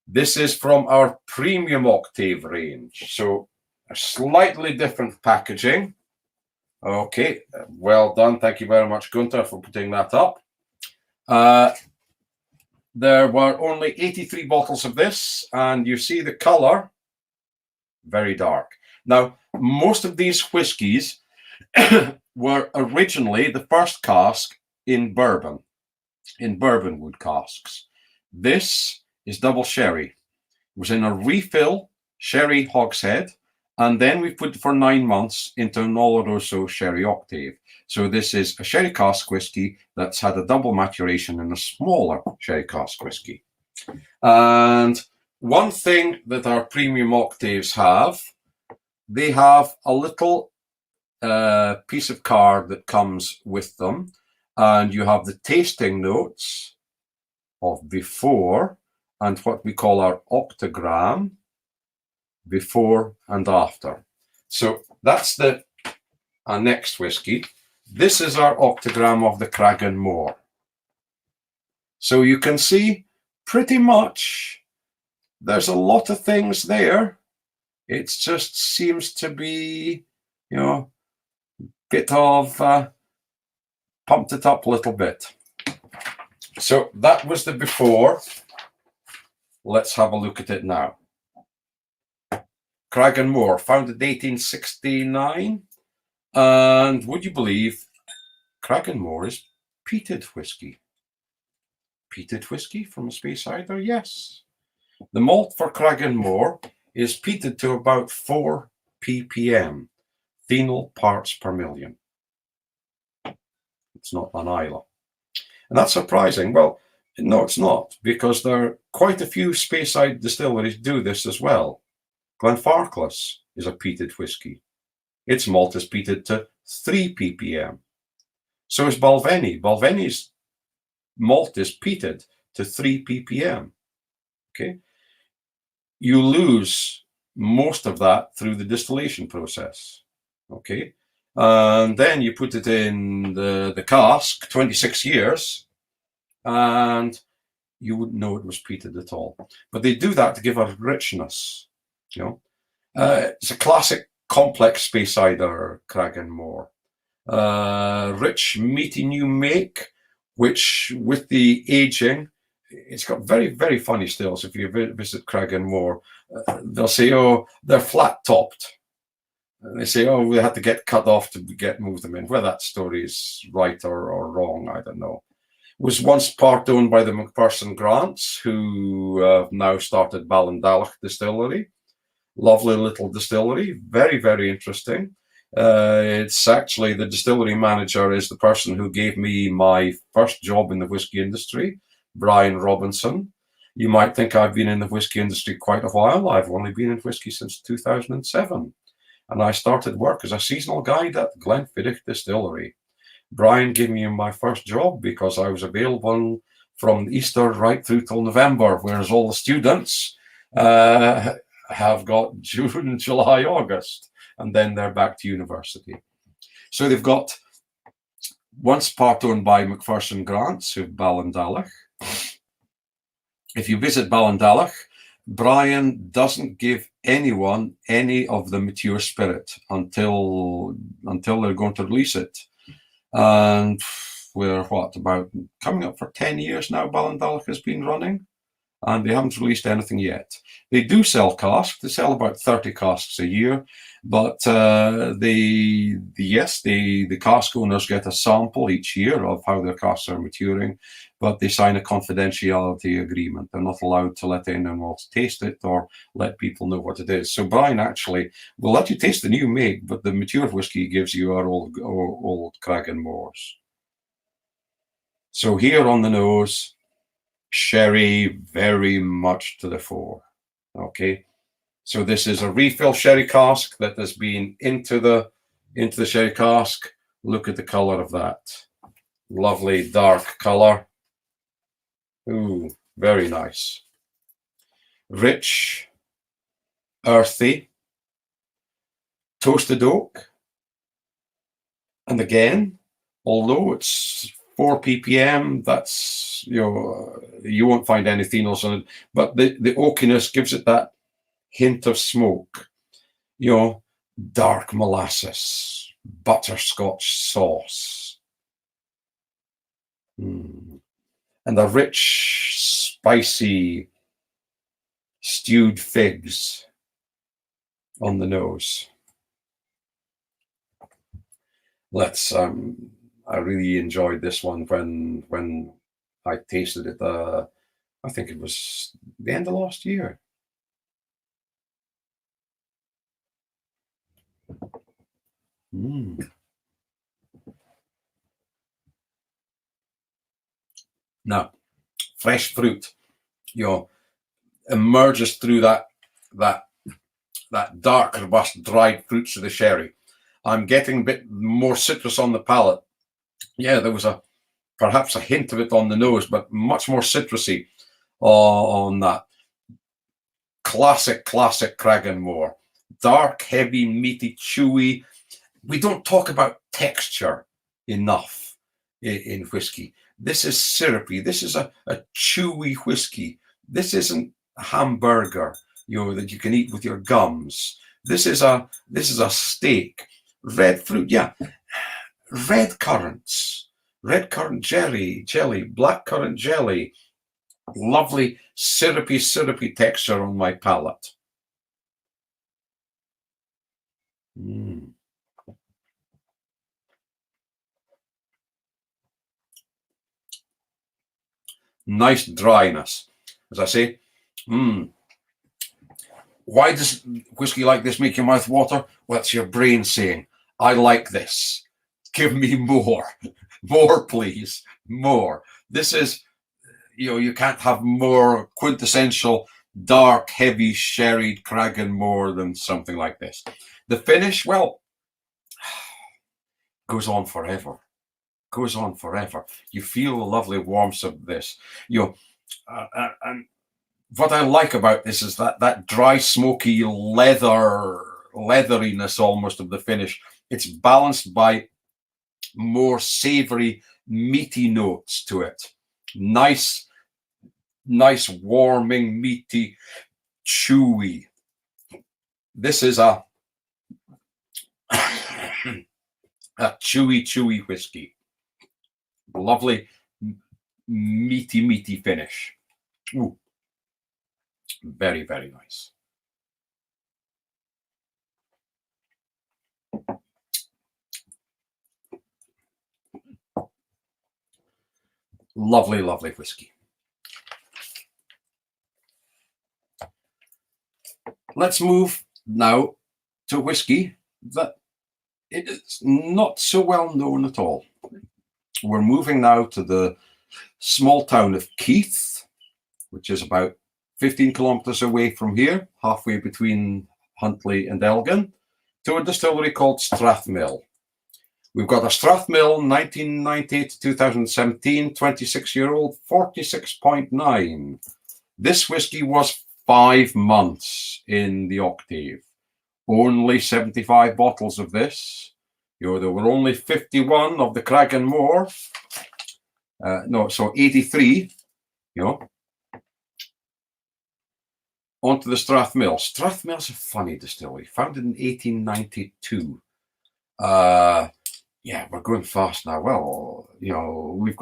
Speaker 2: This is from our premium octave range. So a slightly different packaging. Okay, well done. Thank you very much, Gunther, for putting that up. There were only 83 bottles of this, and you see the color, very dark. Now, most of these whiskies were originally the first cask in bourbon wood casks. This is double sherry. It was in a refill sherry hogshead, and then we put it for 9 months into an Oloroso sherry octave. So this is a sherry cask whiskey that's had a double maturation in a smaller sherry cask whiskey. And one thing that our premium octaves have, they have a little piece of card that comes with them, and you have the tasting notes of before and what we call our octagram, before and after. So that's our next whiskey. This is our octagram of the Cragganmore. So you can see pretty much there's a lot of things there. It just seems to be, bit of pumped it up a little bit. So that was the before. Let's have a look at it now. Cragganmore, founded 1869. And would you believe Cragganmore is peated whiskey? Peated whiskey from a Speyside? Yes. The malt for Cragganmore is peated to about 4 ppm, phenol parts per million. It's not an Islay. And that's surprising. Well, no, it's not, because there are quite a few Speyside distilleries do this as well. Glenfarclas is a peated whiskey. Its malt is peated to 3 ppm. So is Balvenie. Balvenie's malt is peated to 3 ppm. Okay. You lose most of that through the distillation process. Okay. And then you put it in the cask, 26 years, and you wouldn't know it was peated at all. But they do that to give a richness. It's a classic complex Speyside, Cragganmore. Rich, meaty new make, which with the aging, it's got very, very funny stills. If you visit Cragganmore, they'll say, oh, they're flat topped. And they say, oh, we had to get cut off to move them in. Whether that story is right or wrong, I don't know. It was once part owned by the McPherson Grants, who have now started Ballindalloch Distillery. Lovely little distillery, very, very interesting. It's actually the distillery manager is the person who gave me my first job in the whiskey industry, Brian Robinson. You might think I've been in the whiskey industry quite a while. I've only been in whiskey since 2007. And I started work as a seasonal guide at Glenfiddich Distillery. Brian gave me my first job because I was available from Easter right through till November, whereas all the students have got June, July, August, and then they're back to university. So they've got once part owned by McPherson Grants, who've Ballindalloch. If you visit Ballindalloch, Brian doesn't give anyone any of the mature spirit until they're going to release it. And we're about coming up for 10 years now, Ballindalloch has been running, and they haven't released anything yet. They do sell casks. They sell about 30 casks a year, but the cask owners get a sample each year of how their casks are maturing, but they sign a confidentiality agreement. They're not allowed to let anyone else taste it or let people know what it is. So Brian actually will let you taste the new make, but the mature whiskey he gives you are old Cragganmores. So here on the nose, sherry very much to the fore. Okay, so this is a refill sherry cask that has been into the sherry cask. Look at the color of that. Lovely dark color. Ooh, very nice. Rich, earthy, toasted oak. And again, although it's 4 ppm, that's, you won't find any phenols on it, but the oakiness gives it that hint of smoke. Dark molasses, butterscotch sauce. And a rich, spicy, stewed figs on the nose. I really enjoyed this one when I tasted it. I think it was the end of last year. Now, fresh fruit, emerges through that dark, robust, dried fruits of the sherry. I'm getting a bit more citrus on the palate. Yeah, there was perhaps a hint of it on the nose, but much more citrusy on that. Classic Cragganmore. Dark, heavy, meaty, chewy. We don't talk about texture enough in whiskey. This is syrupy. This is a chewy whiskey. This isn't hamburger, that you can eat with your gums. This is a steak. Red fruit, yeah. Red currants, red currant jelly, black currant jelly. Lovely syrupy texture on my palate. Nice dryness. As I say, why does whiskey like this make your mouth water? Well, it's your brain saying, I like this. Give me more. More, please. More. This is, you can't have more quintessential, dark, heavy, sherried Cragganmore than something like this. The finish, well, goes on forever. Goes on forever. You feel the lovely warmth of this. And what I like about this is that dry, smoky leatheriness almost of the finish. It's balanced by more savory, meaty notes to it. Nice, warming, meaty, chewy. This is a chewy whiskey. Lovely, meaty finish. Ooh. Very, very nice. Lovely whiskey. Let's move now to whiskey that it is not so well known at all. We're moving now to the small town of Keith, which is about 15 kilometers away from here, halfway between Huntly and Elgin, to a distillery called Strathmill. We've got a Strathmill 1998 to 2017, 26-year-old, 46.9. This whiskey was 5 months in the octave. Only 75 bottles of this. There were only 51 of the Cragganmore. 83. Onto the Strathmill. Strathmill's a funny distillery, founded in 1892. We're going fast now. Well, we've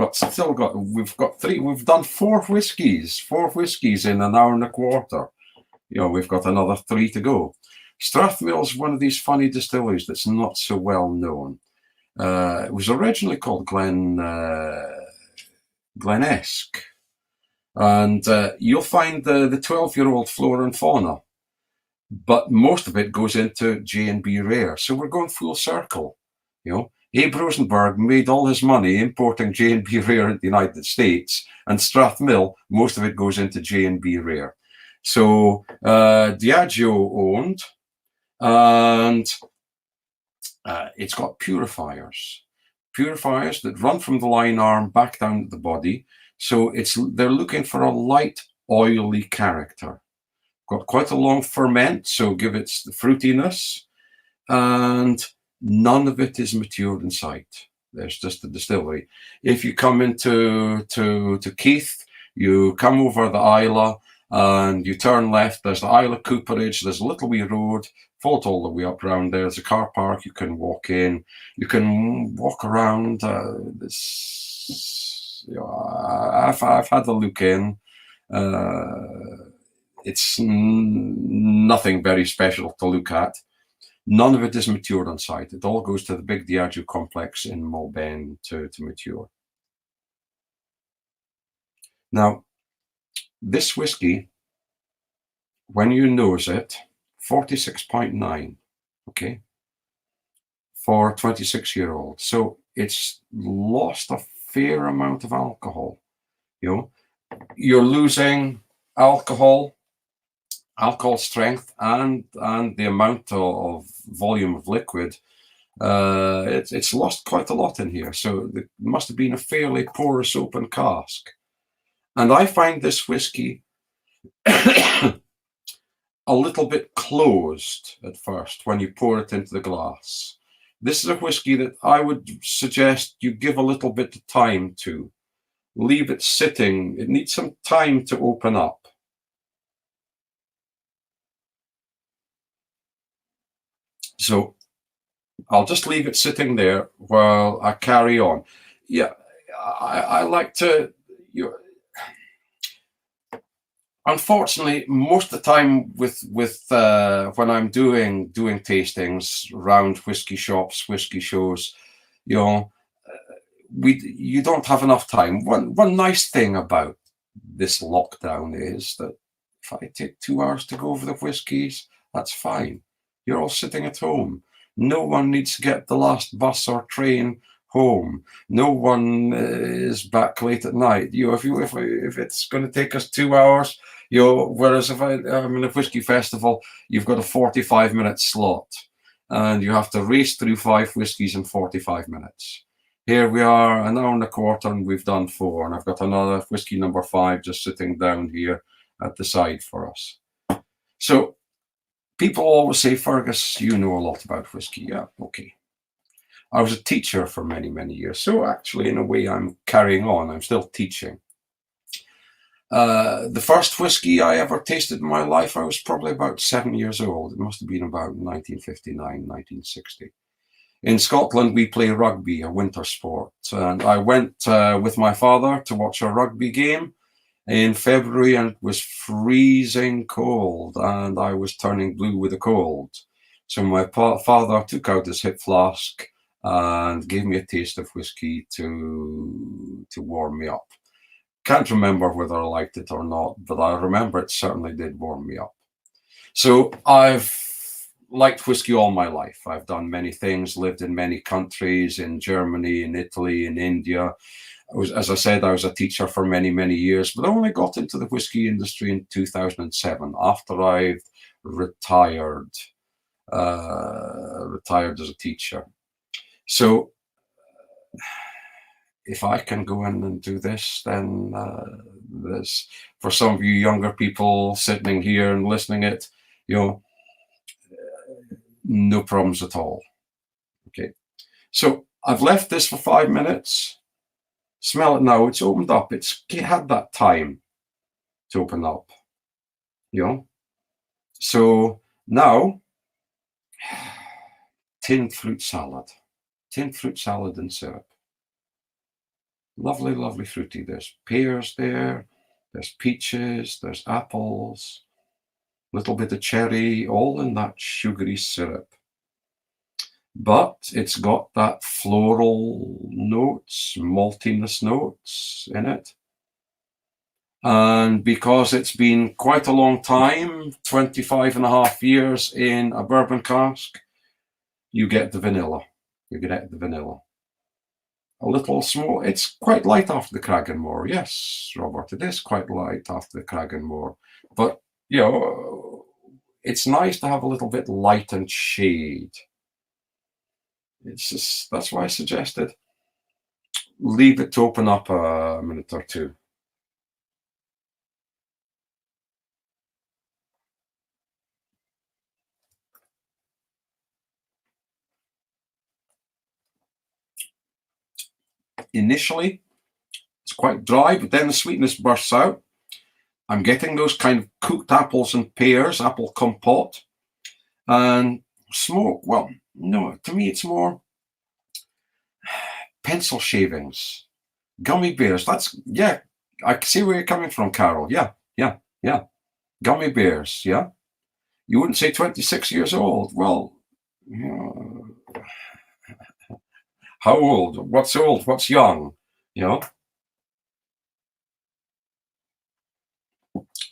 Speaker 2: done four whiskeys in an hour and a quarter. We've got another 3 to go. Strathmill's one of these funny distilleries that's not so well known. It was originally called Glenesk. And you'll find the 12-year-old flora and fauna, but most of it goes into J&B Rare. So we're going full circle. Abe Rosenberg made all his money importing J&B Rare into the United States, and Strathmill, most of it goes into J&B Rare. So Diageo owned, and it's got purifiers that run from the line arm back down to the body. So they're looking for a light, oily character. Got quite a long ferment, so give it the fruitiness, and none of it is matured in sight. There's just the distillery. If you come into Keith, you come over the Isla and you turn left. There's the Isla Cooperage. There's a little wee road, followed all the way up around there. There's a car park. You can walk in. You can walk around. I've had a look in. It's nothing very special to look at. None of it is matured on site. It all goes to the big Diageo complex in Mulben to mature. Now, this whiskey, when you nose it, 46.9, okay, for 26-year-old. So it's lost a fair amount of alcohol. You're losing alcohol strength, and the amount of volume of liquid. It's lost quite a lot in here. So it must have been a fairly porous open cask. And I find this whiskey a little bit closed at first when you pour it into the glass. This is a whiskey that I would suggest you give a little bit of time to. Leave it sitting. It needs some time to open up. So I'll just leave it sitting there while I carry on. Yeah, I like to. Unfortunately, most of the time with when I'm doing tastings around whiskey shops, whiskey shows, you know, you don't have enough time. One nice thing about this lockdown is that if I take 2 hours to go over the whiskies, that's fine. You're all sitting at home. No one needs to get the last bus or train home. No one is back late at night. If it's going to take us 2 hours, whereas if I'm in a whiskey festival, you've got a 45-minute slot, and you have to race through 5 whiskies in 45 minutes. Here we are, an hour and a quarter, and we've done 4, and I've got another whiskey number 5 just sitting down here at the side for us. So people always say, Fergus, you know a lot about whiskey. Yeah, okay. I was a teacher for many, many years. So actually, in a way, I'm carrying on. I'm still teaching. The first whiskey I ever tasted in my life, I was probably about 7 years old. It must have been about 1959, 1960. In Scotland, we play rugby, a winter sport. And I went with my father to watch a rugby game in February, and it was freezing cold, and I was turning blue with the cold. So my father took out his hip flask and gave me a taste of whiskey to warm me up. Can't remember whether I liked it or not, but I remember it certainly did warm me up. So I've liked whiskey all my life. I've done many things, lived in many countries, in Germany, in Italy, in India. As I said, I was a teacher for many, many years, but I only got into the whiskey industry in 2007 after I've retired as a teacher. So if I can go in and do this, then this, for some of you younger people sitting here and listening it, no problems at all. Okay. So I've left this for 5 minutes. Smell it now. It's opened up. It had that time to open up. So now, tinned fruit salad. Tinned fruit salad and syrup. Lovely, lovely fruity. There's pears there. There's peaches. There's apples. Little bit of cherry, all in that sugary syrup. But it's got that floral notes, maltiness notes in it. And because it's been quite a long time, 25 and a half years in a bourbon cask, you get the vanilla. A little small. It's quite light after the Cragganmore. Yes, Robert, it is quite light after the Cragganmore. But, it's nice to have a little bit light and shade. It's just, that's why I suggested leave it to open up a minute or two. Initially, it's quite dry, but then the sweetness bursts out. I'm getting those kind of cooked apples and pears, apple compote, and smoke. Well, no, to me it's more pencil shavings, gummy bears. Yeah, I see where you're coming from, Carol. Yeah. Gummy bears, yeah. You wouldn't say 26 years old. Well, how old? What's old? What's young?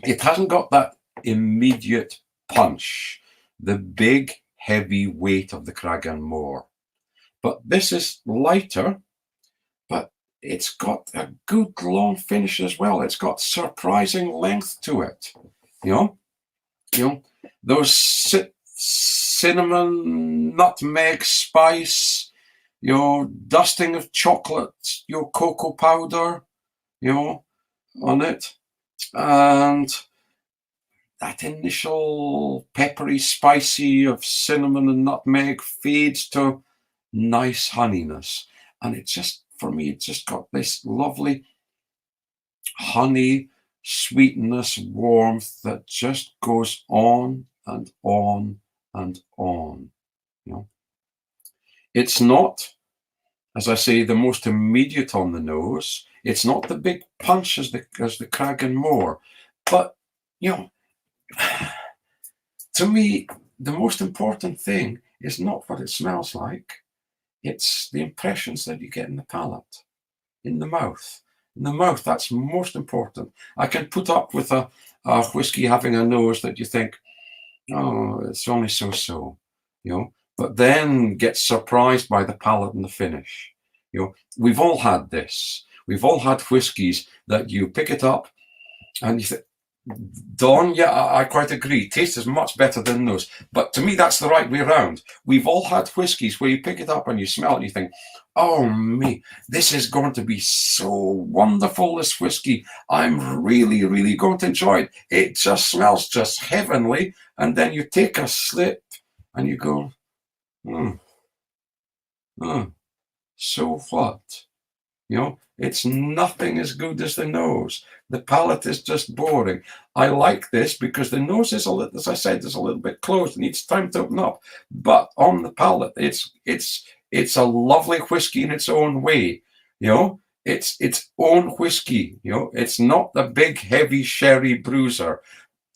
Speaker 2: It hasn't got that immediate punch, the big, heavy weight of the Cragganmore. But this is lighter, but it's got a good long finish as well. It's got surprising length to it. Those cinnamon, nutmeg, spice, dusting of chocolate, cocoa powder, on it. And that initial peppery, spicy of cinnamon and nutmeg fades to nice honeyness. And it just, for me, it just got this lovely honey, sweetness, warmth that just goes on and on and on. You know, it's not, as I say, the most immediate on the nose. It's not the big punch as the Cragganmore, but you know, to me, the most important thing is not what it smells like. It's the impressions that you get in the palate, in the mouth. In the mouth, that's most important. I can put up with a whiskey having a nose that you think, oh, it's only so, you know, but then get surprised by the palate and the finish. You know, we've all had this. We've all had whiskies that you pick it up and you think, Don, yeah, I quite agree. Taste is much better than those. But to me, that's the right way around. We've all had whiskies where you pick it up and you smell it and you think, oh, me, this is going to be so wonderful, this whiskey. I'm really, really going to enjoy it. It just smells just heavenly. And then you take a slip and you go, so what? You know, it's nothing as good as the nose. The palate is just boring. I like this because the nose is a little, as I said, is a little bit closed. It needs time to open up. But on the palate, it's a lovely whiskey in its own way. You know, it's its own whiskey. You know, it's not the big heavy sherry bruiser.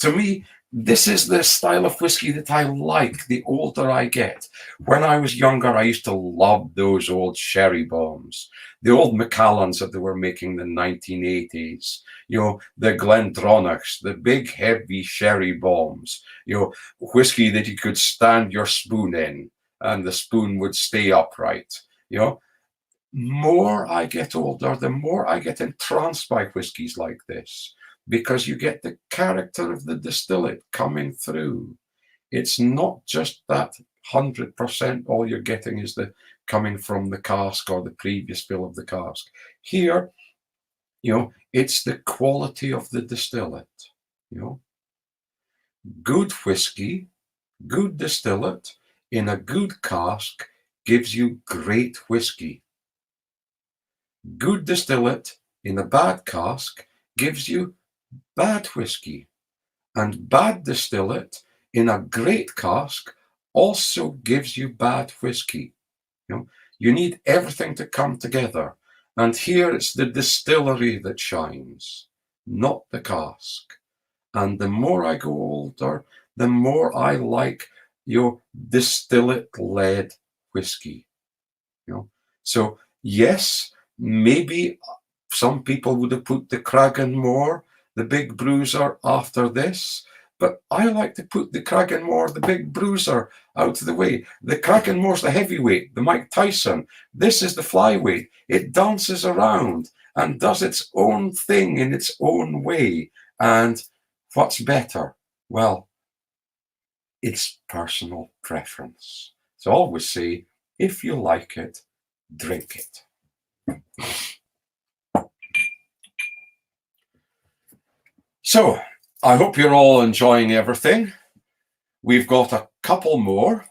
Speaker 2: To me, this is the style of whiskey that I like the older I get. When I was younger, I used to love those old sherry bombs, the old Macallans that they were making in the 1980s, you know, the Glendronachs, the big heavy sherry bombs, you know, whiskey that you could stand your spoon in and the spoon would stay upright, you know. More I get older, the more I get entranced by whiskies like this, because you get the character of the distillate coming through. It's not just that 100% all you're getting is the coming from the cask or the previous fill of the cask. Here, you know, it's the quality of the distillate, you know. Good whiskey, good distillate in a good cask gives you great whiskey. Good distillate in a bad cask gives you bad whiskey, and bad distillate in a great cask also gives you bad whiskey. You know, you need everything to come together, and here it's the distillery that shines, not the cask. And the more I go older, the more I like your distillate-led whiskey. You know, so yes, maybe some people would have put the Cragganmore, the big bruiser, after this, but I like to put the Cragganmore, the big bruiser, out of the way. The Cragganmore's the heavyweight, the Mike Tyson. This is the flyweight. It dances around and does its own thing in its own way. And what's better? Well, it's personal preference. So I always say, if you like it, drink it. So, I hope you're all enjoying everything. We've got a couple more,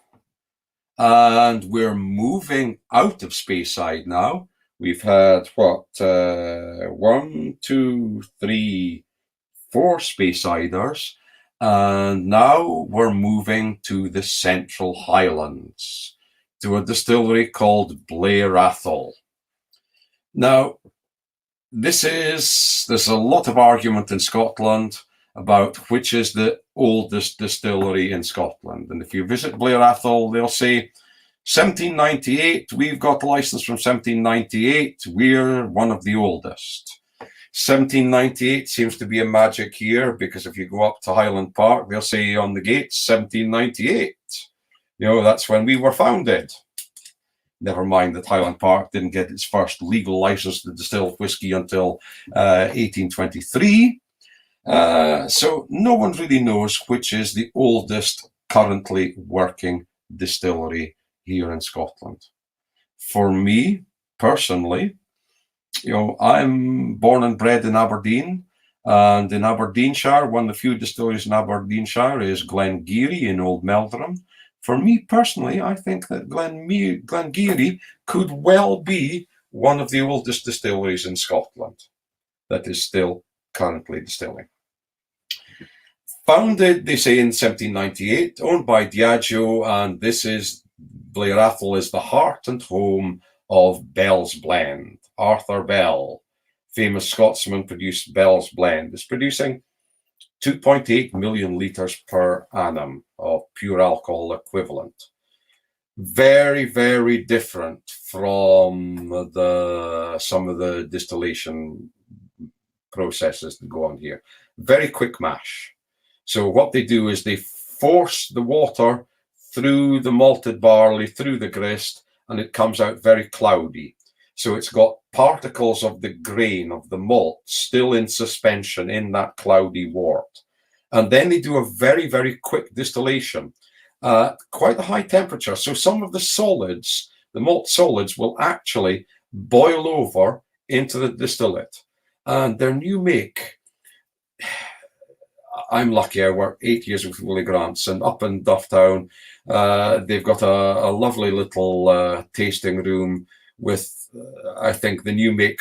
Speaker 2: and we're moving out of Speyside now. We've had, 1, 2, 3, 4 Speysiders, and now we're moving to the Central Highlands, to a distillery called Blair Athol. Now, there's a lot of argument in Scotland about which is the oldest distillery in Scotland. And if you visit Blair Athol, they'll say 1798, we've got license from 1798, we're one of the oldest. 1798 seems to be a magic year, because if you go up to Highland Park, they'll say on the gates 1798. You know, that's when we were founded. Never mind that Highland Park didn't get its first legal license to distill whiskey until 1823. So no one really knows which is the oldest currently working distillery here in Scotland. For me, personally, you know, I'm born and bred in Aberdeen, and in Aberdeenshire, one of the few distilleries in Aberdeenshire is Glengeary in Old Meldrum. For me personally, I think that Glengeary could well be one of the oldest distilleries in Scotland that is still currently distilling. Founded, they say, in 1798, owned by Diageo, and this is Blair Athol is the heart and home of Bell's Blend. Arthur Bell, famous Scotsman, produced Bell's Blend. It's producing 2.8 million litres per annum of pure alcohol equivalent. Very, very different from some of the distillation processes that go on here. Very quick mash. So what they do is they force the water through the malted barley, through the grist, and it comes out very cloudy. So it's got particles of the grain of the malt still in suspension in that cloudy wort. And then they do a very, very quick distillation, quite a high temperature. So some of the solids, the malt solids, will actually boil over into the distillate. And their new make, I'm lucky, I worked 8 years with Willie Grants, and up in Dufftown, they've got a lovely little tasting room with, I think, the new make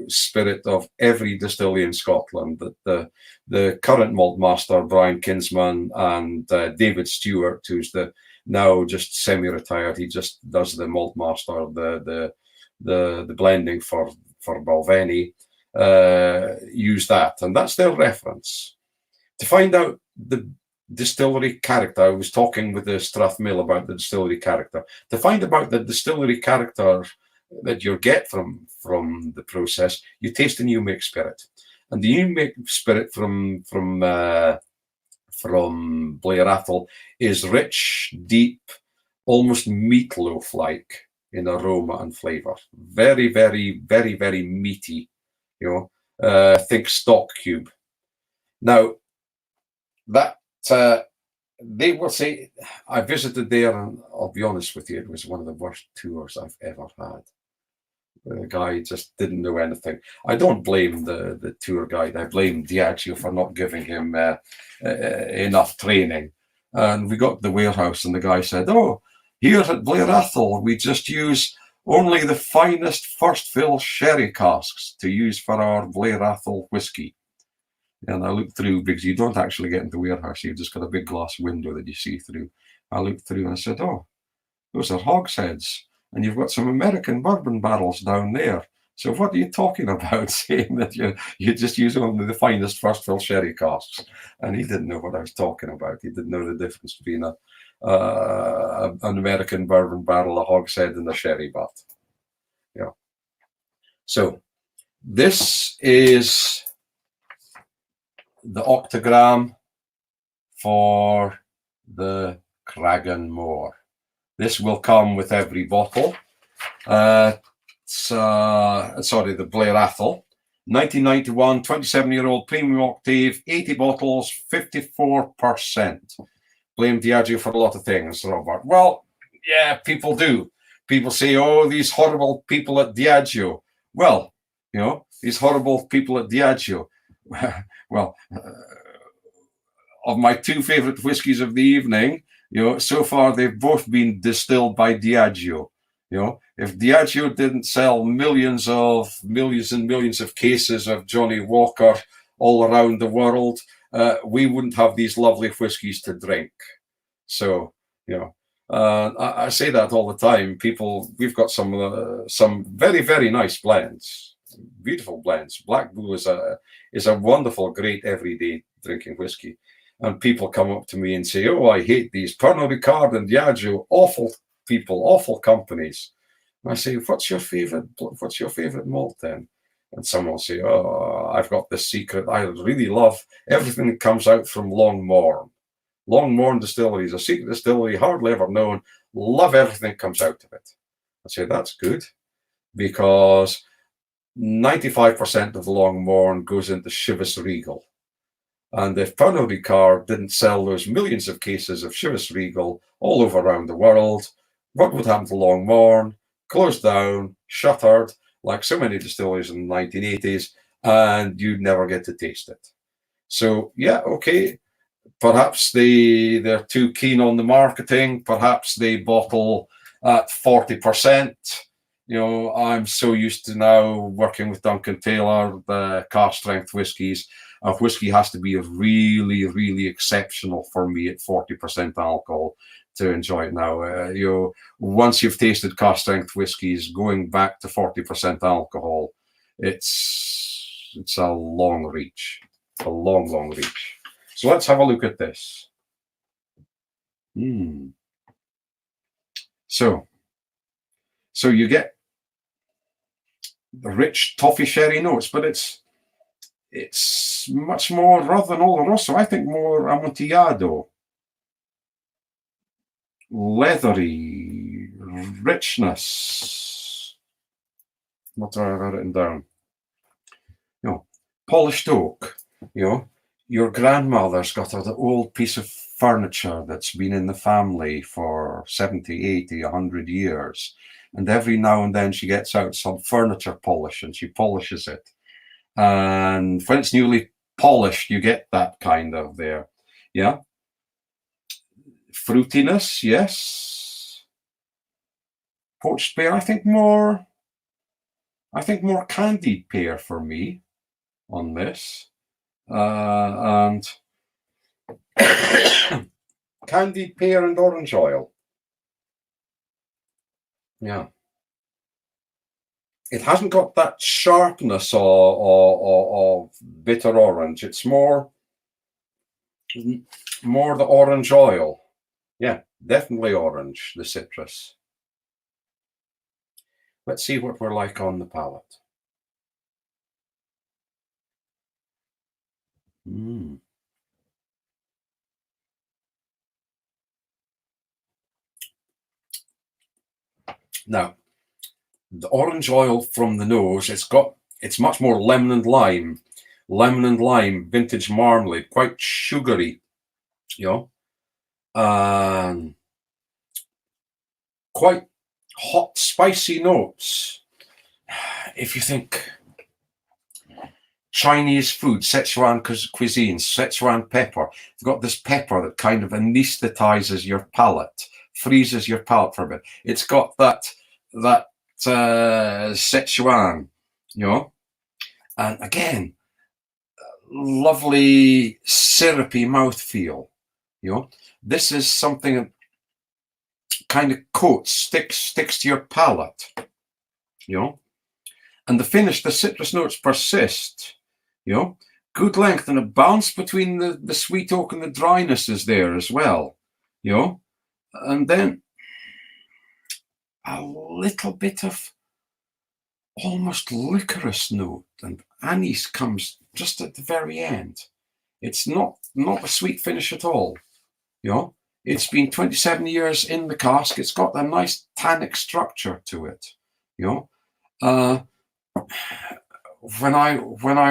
Speaker 2: spirit of every distillery in Scotland. That the current malt master, Brian Kinsman, and David Stewart, who's now just semi-retired, he just does the malt master, the blending for Balvenie, use that, and that's their reference. To find out the distillery character, I was talking with the Strathmill about the distillery character. To find about the distillery character that you get from the process, you taste the new make spirit, and the new make spirit from Blair Athol is rich, deep, almost meatloaf-like in aroma and flavour. Very, very, very, very meaty. Think stock cube. Now, that they will say, I visited there, and I'll be honest with you, it was one of the worst tours I've ever had. The guy just didn't know anything. I don't blame the tour guide. I blame Diageo for not giving him enough training. And we got to the warehouse, and the guy said, "Oh, here at Blair Athol, we just use only the finest first fill sherry casks to use for our Blair Athol whiskey." And I looked through, because you don't actually get into the warehouse, you've just got a big glass window that you see through. I looked through and I said, "Oh, those are hogsheads. And you've got some American bourbon barrels down there. So what are you talking about, saying that you just use only the finest first fill sherry casks?" And he didn't know what I was talking about. He didn't know the difference between an American bourbon barrel, a hogshead, and a sherry butt. Yeah. So this is the octagram for the Cragganmore. This will come with every bottle. The Blair Athol, 1991, 27-year-old premium octave, 80 bottles, 54%. Blame Diageo for a lot of things, Robert. Well, yeah, people do. People say, "Oh, these horrible people at Diageo." Well, these horrible people at Diageo. Well, of my two favorite whiskies of the evening, so far they've both been distilled by Diageo. If Diageo didn't sell millions and millions of cases of Johnny Walker all around the world, we wouldn't have these lovely whiskies to drink. So, I say that all the time. We've got some very, very nice blends, beautiful blends. Black Bull is a wonderful, great everyday drinking whiskey. And people come up to me and say, "Oh, I hate these Pernod Ricard and Diageo, awful people, awful companies." And I say, "What's your favorite malt then?" And someone will say, "Oh, I've got this secret. I really love everything that comes out from Longmorn. Longmorn Distillery is a secret distillery, hardly ever known. Love everything that comes out of it." I say, "That's good, because 95% of the Longmorn goes into Chivas Regal. And if Pernod Ricard didn't sell those millions of cases of Chivas Regal all over around the world, what would happen to Longmorn? Closed down, shuttered, like so many distilleries in the 1980s, and you'd never get to taste it." So, yeah, okay, perhaps they're too keen on the marketing. Perhaps they bottle at 40%. I'm so used to now working with Duncan Taylor, the cask strength whiskies. a whiskey has to be really, really exceptional for me at 40% alcohol to enjoy it now. Once you've tasted cask strength whiskies, going back to 40% alcohol, it's a long reach, a long reach. So let's have a look at this. So you get the rich toffee sherry notes, but it's much more, rather than Oloroso, I think more Amontillado. Leathery richness. What do I have written down? Polished oak. Your grandmother's got an old piece of furniture that's been in the family for 70, 80, 100 years. And every now and then she gets out some furniture polish and she polishes it. And when it's newly polished, you get that kind of there. Yeah. Fruitiness, yes. Poached pear, I think more candied pear for me on this. And candied pear and orange oil. Yeah. It hasn't got that sharpness of bitter orange. It's more the orange oil. Yeah, definitely orange, the citrus. Let's see what we're like on the palate. Now, the orange oil from the nose, it's much more lemon and lime, vintage marmalade, quite sugary, quite hot, spicy notes. If you think Chinese food, Sichuan cuisine, Sichuan pepper, you've got this pepper that kind of anesthetizes your palate, freezes your palate for a bit. It's got that Sichuan, and again, lovely syrupy mouthfeel. This is something that kind of coats, sticks to your palate. And the finish, the citrus notes persist. Good length and a balance between the sweet oak and the dryness is there as well. And then a little bit of almost licorice note, and anise comes just at the very end. It's not a sweet finish at all. It's been 27 years in the cask. It's got a nice tannic structure to it. When I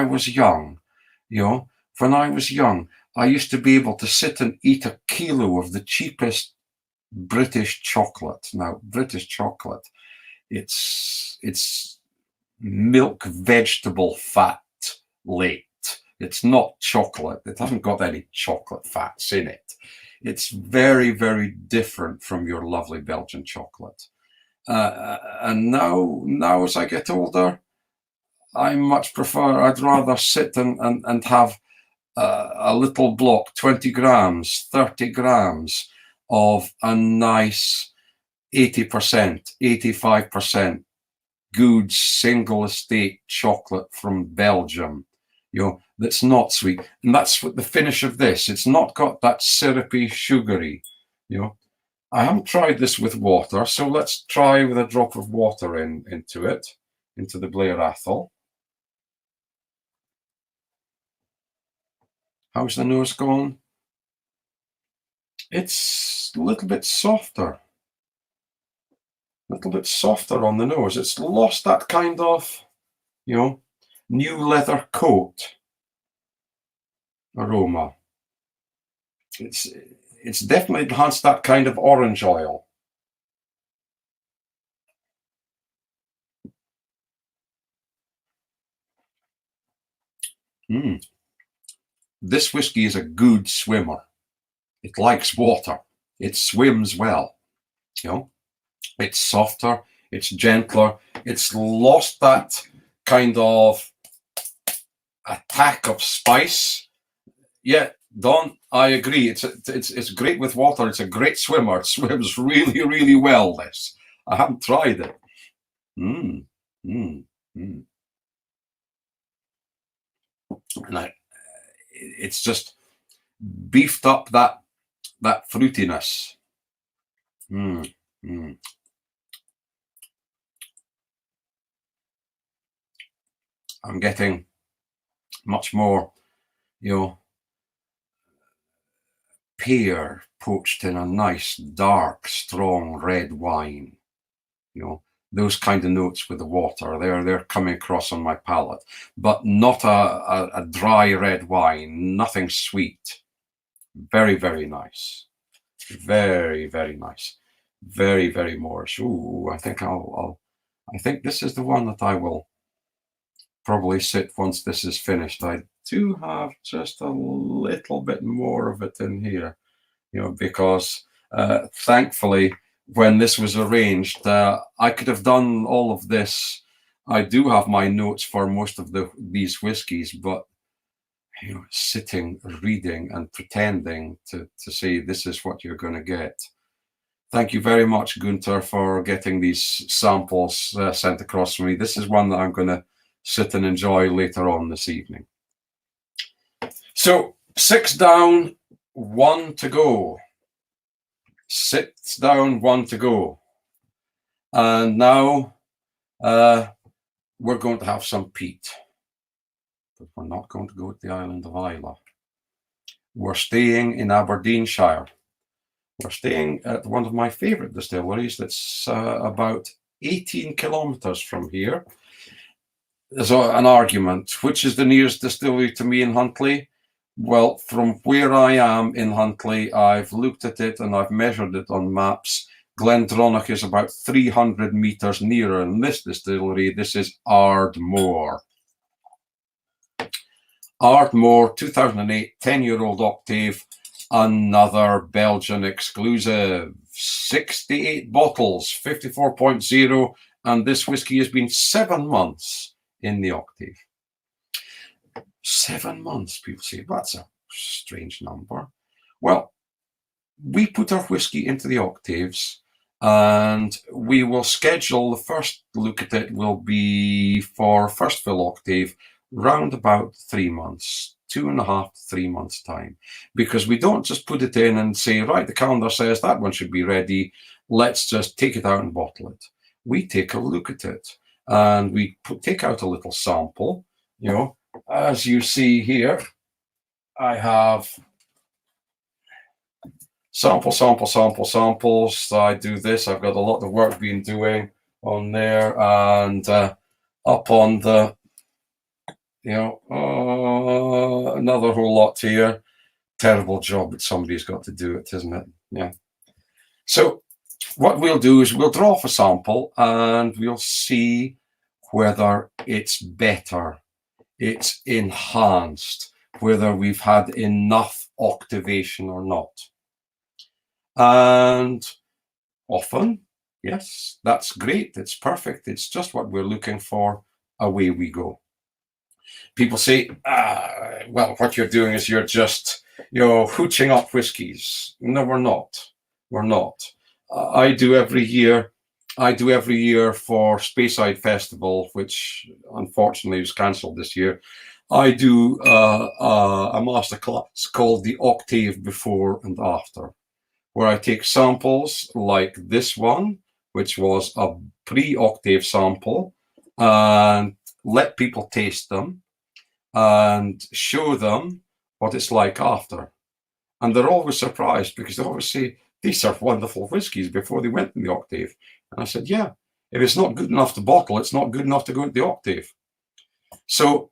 Speaker 2: was young, I used to be able to sit and eat a kilo of the cheapest British chocolate. Now, British chocolate, it's milk vegetable fat late. It's not chocolate. It hasn't got any chocolate fats in it. It's very, very different from your lovely Belgian chocolate. And now as I get older, I'd rather sit and have a little block, 20 grams, 30 grams of a nice 80%, 85% good single estate chocolate from Belgium, that's not sweet. And that's what the finish of this. It's not got that syrupy, sugary, I haven't tried this with water, so let's try with a drop of water into the Blair Athol. How's the nose going? It's a little bit softer. On the nose. It's lost that kind of, new leather coat aroma. It's definitely enhanced that kind of orange oil. This whiskey is a good swimmer. It likes water. It swims well. It's softer. It's gentler. It's lost that kind of attack of spice. Yeah, Don, I agree. It's great with water. It's a great swimmer. It swims really, really well, this. I haven't tried it. Mm, mm, mm. And it's just beefed up that fruitiness. Mm, mm. I'm getting much more, pear poached in a nice, dark, strong red wine. Those kind of notes with the water. They're coming across on my palate, but not a dry red wine. Nothing sweet. Very, very nice. Very, very nice. Very, very Moorish. Ooh, I think I think this is the one that I will probably sit once this is finished. I do have just a little bit more of it in here, because thankfully, when this was arranged, I could have done all of this. I do have my notes for most of these whiskies, but sitting, reading, and pretending to say this is what you're going to get. Thank you very much, Gunter, for getting these samples sent across to me. This is one that I'm going to sit and enjoy later on this evening. So 6 down, 1 to go. 6 down, 1 to go. And now we're going to have some peat. But we're not going to go to the island of Islay. We're staying in Aberdeenshire. We're staying at one of my favourite distilleries that's about 18 kilometres from here. There's an argument. Which is the nearest distillery to me in Huntly? Well, from where I am in Huntly, I've looked at it and I've measured it on maps. Glendronach is about 300 metres nearer in this distillery. This is Ardmore. Ardmore, 2008, 10-year-old octave, another Belgian exclusive. 68 bottles, 54.0, and this whiskey has been 7 months in the octave. 7 months, people say, that's a strange number. Well, we put our whiskey into the octaves and we will schedule the first look at it will be for first fill octave round about 3 months, 2.5 to 3 months time, because we don't just put it in and say, right, the calendar says that one should be ready, let's just take it out and bottle it. We take a look at it and we take out a little sample. As you see here, I have samples. I do this. I've got a lot of work being doing on there, and up on the, another whole lot here. Terrible job, but somebody's got to do it, isn't it? Yeah. So what we'll do is we'll draw off a sample and we'll see whether it's better, it's enhanced, whether we've had enough octavation or not. And often, yes, that's great, it's perfect, it's just what we're looking for, away we go. People say, well, what you're doing is you're just, hooching up whiskies. No, we're not. We're not. I do every year for Speyside Festival, which unfortunately was cancelled this year. I do a masterclass called the Octave Before and After, where I take samples like this one, which was a pre-octave sample, and let people taste them and show them what it's like after. And they're always surprised because they always say, these are wonderful whiskies before they went in the octave. And I said, yeah, if it's not good enough to bottle, it's not good enough to go into the octave. So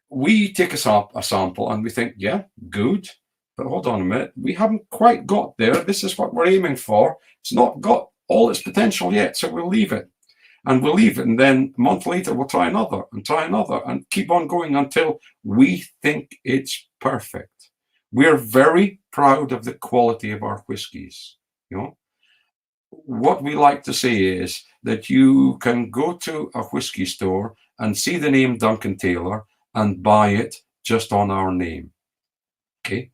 Speaker 2: we take a sample and we think, yeah, good. But hold on a minute, we haven't quite got there. This is what we're aiming for. It's not got all its potential yet, so we'll leave it. And we'll leave it, and then a month later we'll try another and keep on going until we think it's perfect. We're very proud of the quality of our whiskies. What we like to say is that you can go to a whiskey store and see the name Duncan Taylor and buy it just on our name. Okay?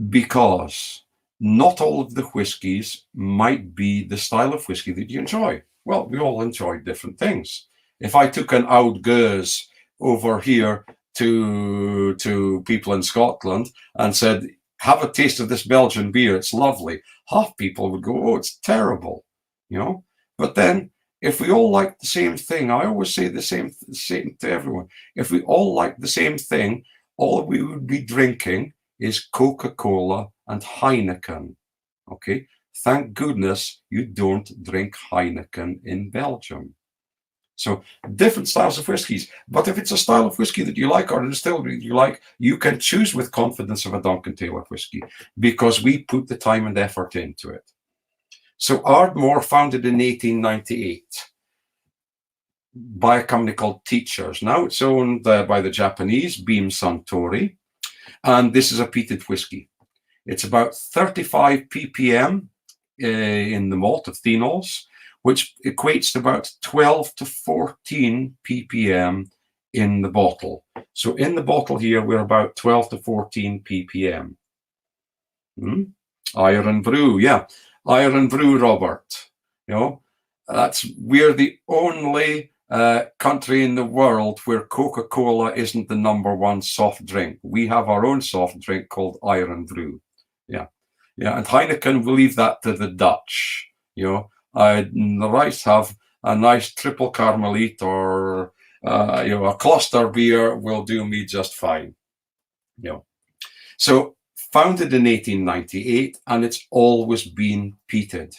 Speaker 2: Because not all of the whiskies might be the style of whiskey that you enjoy. Well, we all enjoy different things. If I took an Oud Gueuze over here to people in Scotland and said, have a taste of this Belgian beer, it's lovely, half people would go, oh, it's terrible, you know. But then if we all like the same thing, I always say the same to everyone, if we all like the same thing, all we would be drinking is Coca-Cola and Heineken. Okay, thank goodness you don't drink Heineken in Belgium. So different styles of whiskies. But if it's a style of whiskey that you like or a distillery that you like, you can choose with confidence of a Duncan Taylor whiskey because we put the time and effort into it. So Ardmore, founded in 1898 by a company called Teachers. Now it's owned by the Japanese Beam Suntory. And this is a peated whiskey. It's about 35 ppm in the malt of phenols, which equates to about 12 to 14 ppm in the bottle. So in the bottle here, we're about 12 to 14 ppm. Iron brew, yeah. Iron brew, Robert. You know, we're the only country in the world where Coca-Cola isn't the -- soft drink. We have our own soft drink called Iron brew. Yeah. And Heineken, we'll leave that to the Dutch. You know, the Rice have a nice triple Carmelite or a cluster beer will do me just fine. You know, so founded in 1898, and it's always been peated.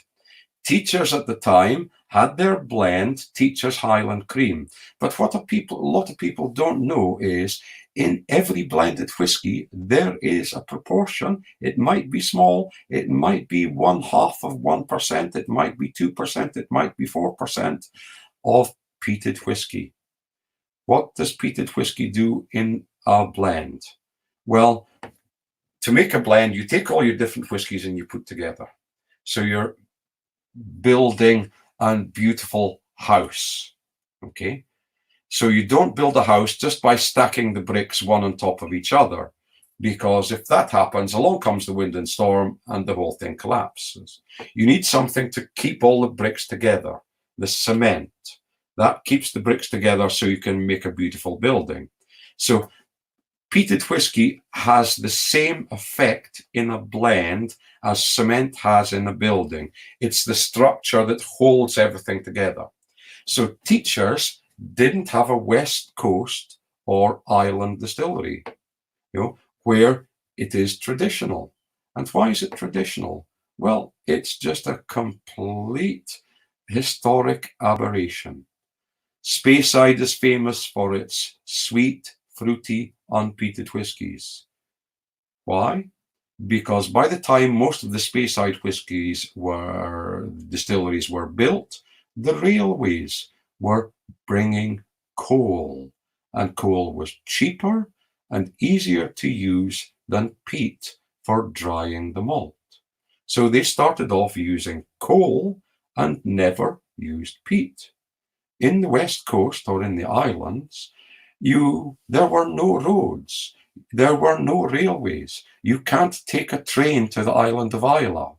Speaker 2: Teachers at the time had their blend, Teachers Highland Cream. But what a lot of people don't know is in every blended whiskey, there is a proportion. It might be small. It might be 0.5%. It might be 2%. It might be 4% of peated whiskey. What does peated whiskey do in a blend? Well, to make a blend, you take all your different whiskies and you put together. So you're building a beautiful house. Okay, so you don't build a house just by stacking the bricks one on top of each other, because if that happens, along comes the wind and storm and the whole thing collapses. You need something to keep all the bricks together. The cement that keeps the bricks together so you can make a beautiful building. So peated whiskey has the same effect in a blend as cement has in a building. It's the structure that holds everything together. So Teachers didn't have a West Coast or island distillery, where it is traditional. And why is it traditional? Well, it's just a complete historic aberration. Speyside is famous for its sweet, fruity, unpeated whiskies. Why? Because by the time most of the Speyside distilleries were built, the railways were bringing coal, and coal was cheaper and easier to use than peat for drying the malt. So they started off using coal and never used peat. In the West Coast or in the islands, there were no roads. There were no railways. You can't take a train to the island of Islay.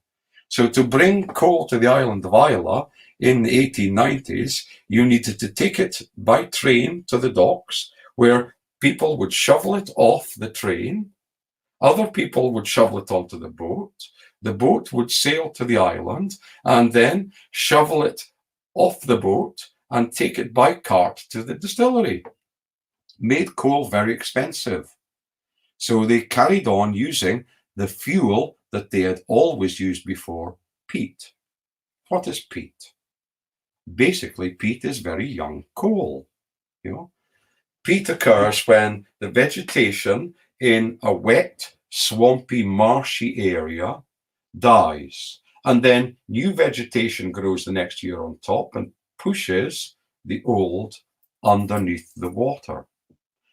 Speaker 2: So to bring coal to the island of Islay in the 1890s, you needed to take it by train to the docks, where people would shovel it off the train. Other people would shovel it onto the boat. The boat would sail to the island and then shovel it off the boat and take it by cart to the distillery. Made coal very expensive. So they carried on using the fuel that they had always used before, peat. What is peat? Basically, peat is very young coal. Peat occurs when the vegetation in a wet, swampy, marshy area dies. And then new vegetation grows the next year on top and pushes the old underneath the water,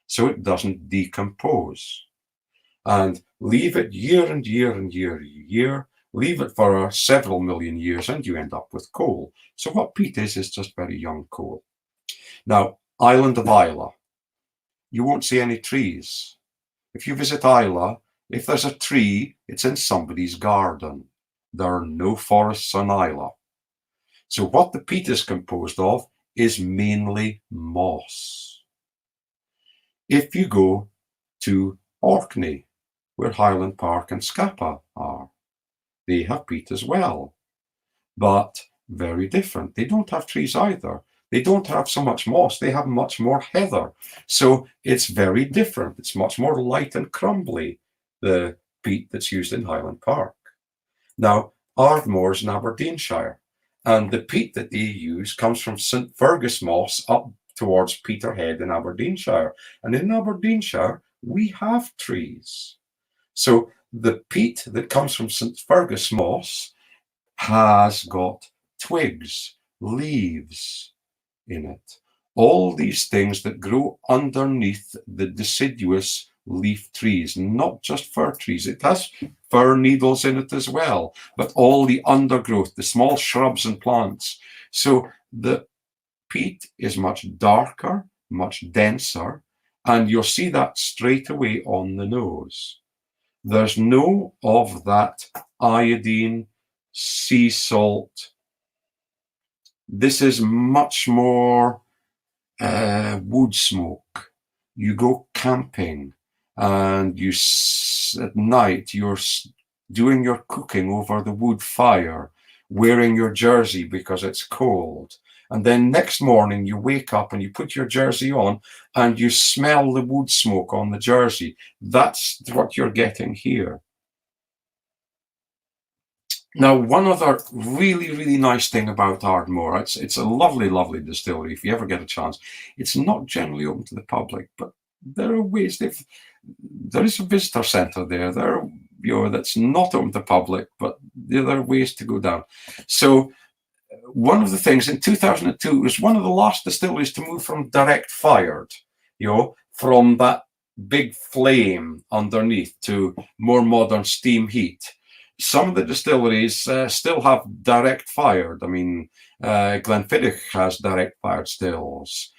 Speaker 2: so it doesn't decompose. And leave it year and year and year and year, leave it for several million years, and you end up with coal. So what peat is just very young coal. Now, island of Islay. you won't see any trees. If you visit Islay, if there's a tree, it's in somebody's garden. There are no forests on Islay. So what the peat is composed of is mainly moss. If you go to Orkney, where Highland Park and Scapa are, they have peat as well, but very different. They don't have trees either. They don't have so much moss. They have much more heather. So it's very different. It's much more light and crumbly, the peat that's used in Highland Park. Now, Ardmore's in Aberdeenshire, and the peat that they use comes from St. Fergus moss up towards Peterhead in Aberdeenshire. And in Aberdeenshire, we have trees. So the peat that comes from St. Fergus moss has got twigs, leaves in it. All these things that grow underneath the deciduous leaf trees, not just fir trees. It has fir needles in it as well, but all the undergrowth, the small shrubs and plants. So the peat is much darker, much denser, and you'll see that straight away on the nose. There's no of that iodine, sea salt. This is much more wood smoke. You go camping and at night you're doing your cooking over the wood fire, wearing your jersey because it's cold. And then next morning you wake up and you put your jersey on and you smell the wood smoke on the jersey. That's what you're getting here. Now, one other really, really nice thing about Ardmore, it's a lovely, lovely distillery. If you ever get a chance, it's not generally open to the public, but there are ways. There is a visitor centre there. That's not open to the public, but there are ways to go down. So, one of the things in 2002, it was one of the last distilleries to move from direct fired, from that big flame underneath to more modern steam heat. Some of the distilleries still have direct fired. I mean, Glenfiddich has direct fired stills.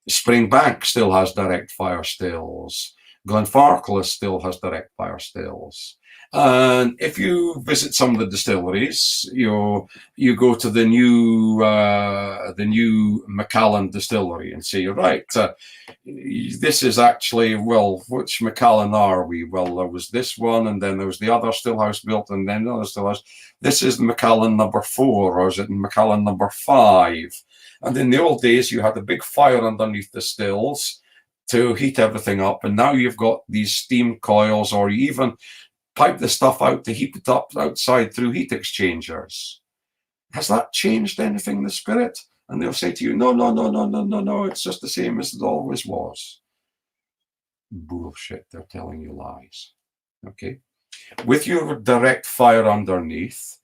Speaker 2: Springbank still has direct fire stills. Glenfarclas still has direct fire stills. And if you visit some of the distilleries, you go to the new Macallan distillery and say, right, this is actually, well, which Macallan are we? Well, there was this one, and then there was the other stillhouse built, and then another stillhouse. This is Macallan number 4, or is it Macallan number 5? And in the old days, you had a big fire underneath the stills to heat everything up, and now you've got these steam coils, or you even pipe the stuff out to heat it up outside through heat exchangers. Has that changed anything in the spirit? And they'll say to you, no, it's just the same as it always was. Bullshit, they're telling you lies. Okay. With your direct fire underneath,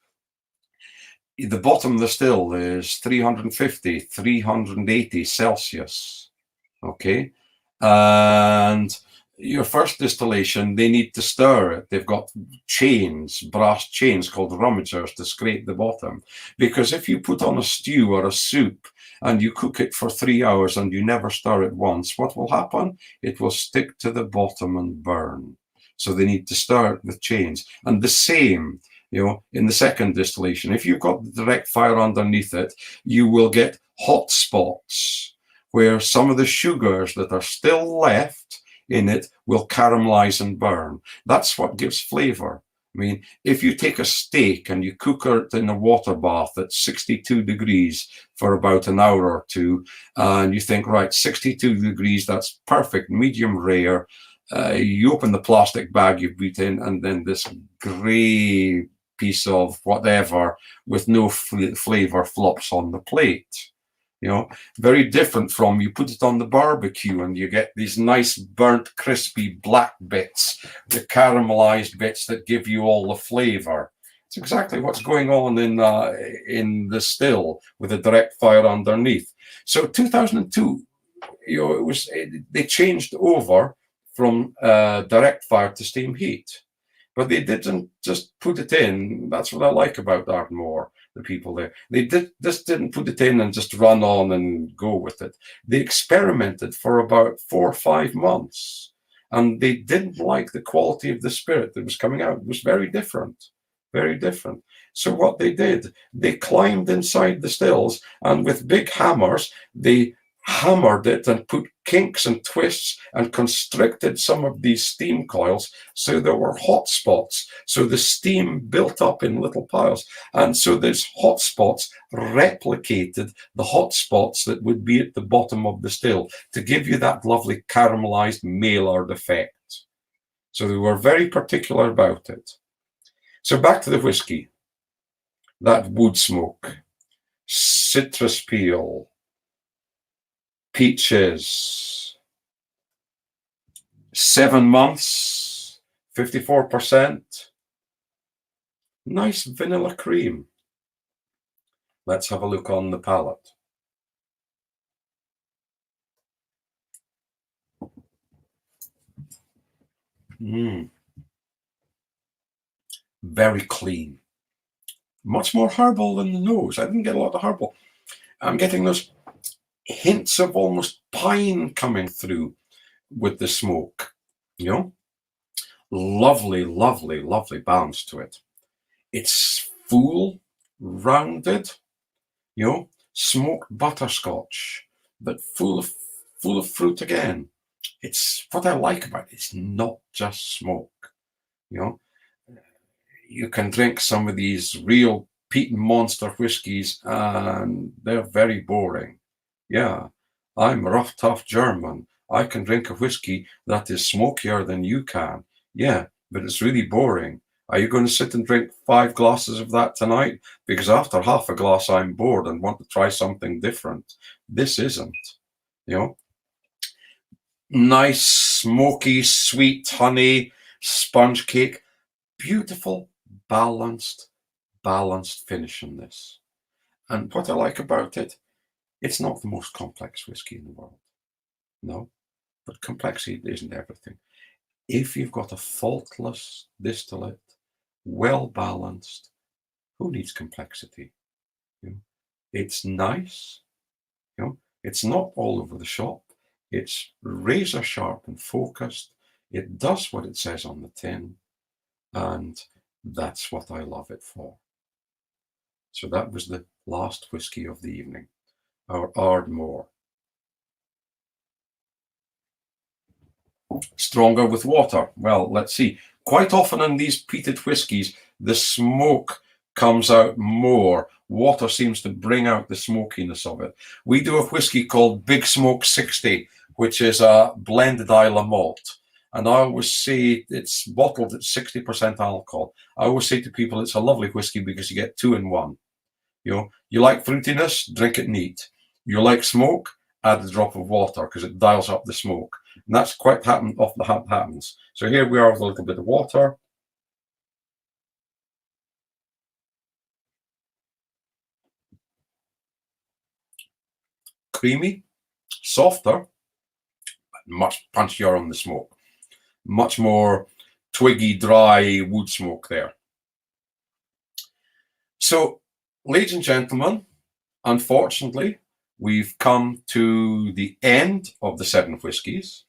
Speaker 2: the bottom of the still is 350, 380 Celsius. Okay. And your first distillation, they need to stir it. They've got chains, brass chains called rummagers to scrape the bottom. Because if you put on a stew or a soup and you cook it for 3 hours and you never stir it once, what will happen? It will stick to the bottom and burn. So they need to stir it with chains. And the same, in the second distillation, if you've got the direct fire underneath it, you will get hot spots where some of the sugars that are still left in it will caramelize and burn. That's what gives flavor. I mean, if you take a steak and you cook it in a water bath at 62 degrees for about an hour or two, and you think, right, 62 degrees, that's perfect, medium rare. You open the plastic bag you've beat in, and then this gray piece of whatever with no flavor flops on the plate. Very different from you put it on the barbecue and you get these nice burnt, crispy black bits, the caramelized bits that give you all the flavor. It's exactly what's going on in the still with a direct fire underneath. So 2002, they changed over from direct fire to steam heat, but they didn't just put it in. That's what I like about Ardmore. the people there. They just didn't put it in and just run on and go with it. They experimented for about 4 or 5 months, and they didn't like the quality of the spirit that was coming out. It was very different, very different. So what they did, they climbed inside the stills, and with big hammers, they hammered it and put kinks and twists and constricted some of these steam coils so there were hot spots. So the steam built up in little piles. And so these hot spots replicated the hot spots that would be at the bottom of the still to give you that lovely caramelized Maillard effect. So they were very particular about it. So back to the whiskey. That wood smoke, citrus peel, peaches, 7 months, 54%. Nice vanilla cream. Let's have a look on the palate. Very clean. Much more herbal than the nose. I didn't get a lot of herbal. I'm getting those hints of almost pine coming through with the smoke, you know. Lovely, lovely, lovely balance to it. It's full, rounded, you know, smoked butterscotch, but full of fruit again. It's what I like about it. It's not just smoke, you know. You can drink some of these real peat monster whiskies and they're very boring. Yeah, I'm rough, tough German. I can drink a whiskey that is smokier than you can. Yeah, but it's really boring. Are you going to sit and drink 5 glasses of that tonight? Because after half a glass, I'm bored and want to try something different. This isn't, you know. Nice, smoky, sweet honey, sponge cake. Beautiful, balanced finish on this. And what I like about it, it's not the most complex whiskey in the world. No, but complexity isn't everything. If you've got a faultless distillate, well balanced, who needs complexity? You know, it's nice. You know, it's not all over the shop. It's razor sharp and focused. It does what it says on the tin, and that's what I love it for. So that was the last whiskey of the evening, our Ardmore. Stronger with water. Well, let's see. Quite often in these peated whiskies, the smoke comes out more. Water seems to bring out the smokiness of it. We do a whiskey called Big Smoke 60, which is a blended Islay malt. And I always say it's bottled at 60% alcohol. I always say to people it's a lovely whiskey because you get 2 in 1. You know, you like fruitiness, drink it neat. You like smoke, add a drop of water because it dials up the smoke. And that's quite happens. So here we are with a little bit of water. Creamy, softer, but much punchier on the smoke. Much more twiggy, dry wood smoke there. So, ladies and gentlemen, unfortunately, we've come to the end of the 7 whiskies.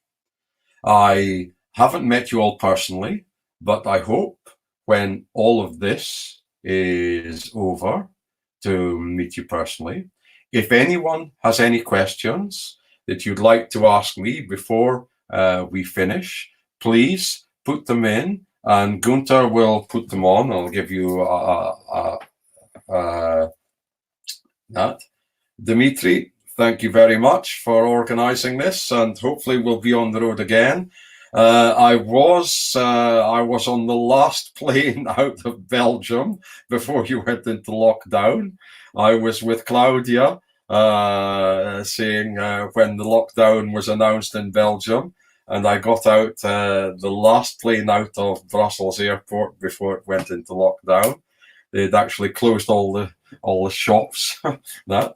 Speaker 2: I haven't met you all personally, but I hope when all of this is over to meet you personally. If anyone has any questions that you'd like to ask me before we finish, please put them in and Gunther will put them on. I'll give you that. Dimitri, thank you very much for organizing this, and hopefully we'll be on the road again. I was on the last plane out of Belgium before you went into lockdown. I was with Claudia, saying when the lockdown was announced in Belgium, and I got out the last plane out of Brussels airport before it went into lockdown. They'd actually closed all the shops. That.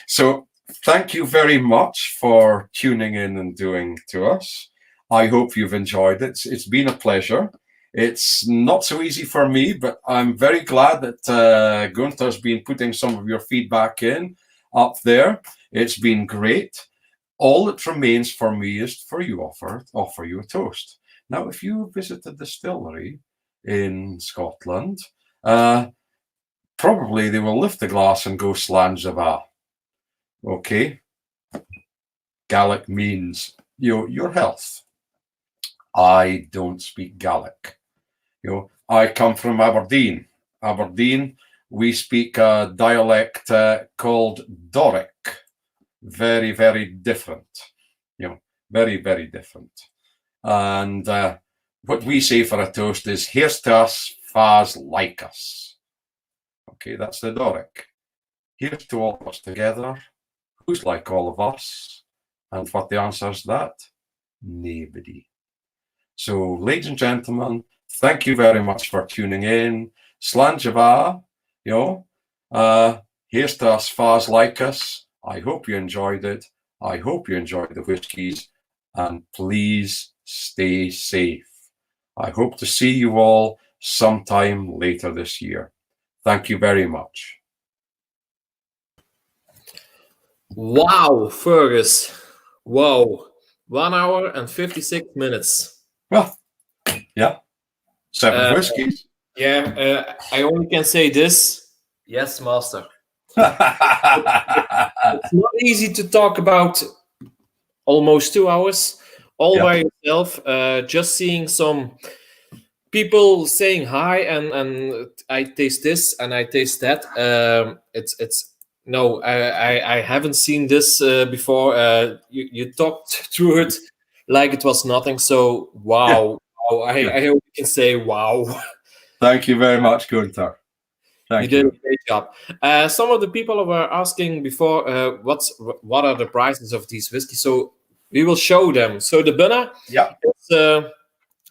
Speaker 2: So thank you very much for tuning in and doing to us. I hope you've enjoyed it. It's been a pleasure. It's not so easy for me, but I'm very glad that Gunther's been putting some of your feedback in up there. It's been great. All that remains for me is for you offer you a toast. Now, if you visit the distillery in Scotland, probably they will lift the glass and go Slán Java. Okay? Gaelic means your health. I don't speak Gaelic. I come from Aberdeen. Aberdeen, we speak a dialect called Doric. Very, very different. Very, very different. And what we say for a toast is, here's to us, faz like us. Okay, that's the Doric. Here's to all of us together. Who's like all of us? And what the answer is that? Nobody. So, ladies and gentlemen, thank you very much for tuning in. Slán Java, here's to us, faz like us. I hope you enjoyed it. I hope you enjoyed the whiskies. And please stay safe. I hope to see you all sometime later this year. Thank you very much.
Speaker 1: Wow, Fergus. Wow. 1 hour and 56 minutes.
Speaker 2: Well, yeah. 7 whiskies.
Speaker 1: Yeah, I only can say this. Yes, master. It's not easy to talk about almost 2 hours all by yourself. Just seeing some people saying hi and I taste this and I taste that. I haven't seen this before. You talked through it like it was nothing. So wow. I hope you can say wow.
Speaker 2: Thank you very much, Gunther.
Speaker 1: You did a great job. Some of the people were asking before, what are the prices of these whiskeys? So we will show them. So the Bunna,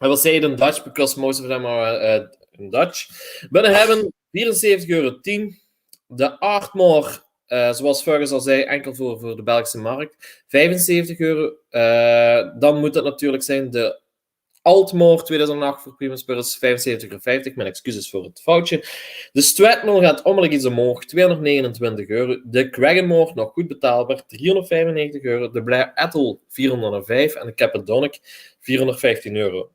Speaker 1: I will say it in Dutch because most of them are in Dutch. Bunna hebben €74,10. De Ardmore, zoals Fergus al zei, enkel voor de Belgische markt, €75. Dan moet het natuurlijk zijn de Altmore 2008 voor Primus Spirits, €75,50. Mijn excuses voor het foutje. De Strathmore gaat onmiddellijk iets omhoog, €229. De Cragganmore, nog goed betaalbaar, €395. De Blair Ethel, €405. En de Cappadonic, €415.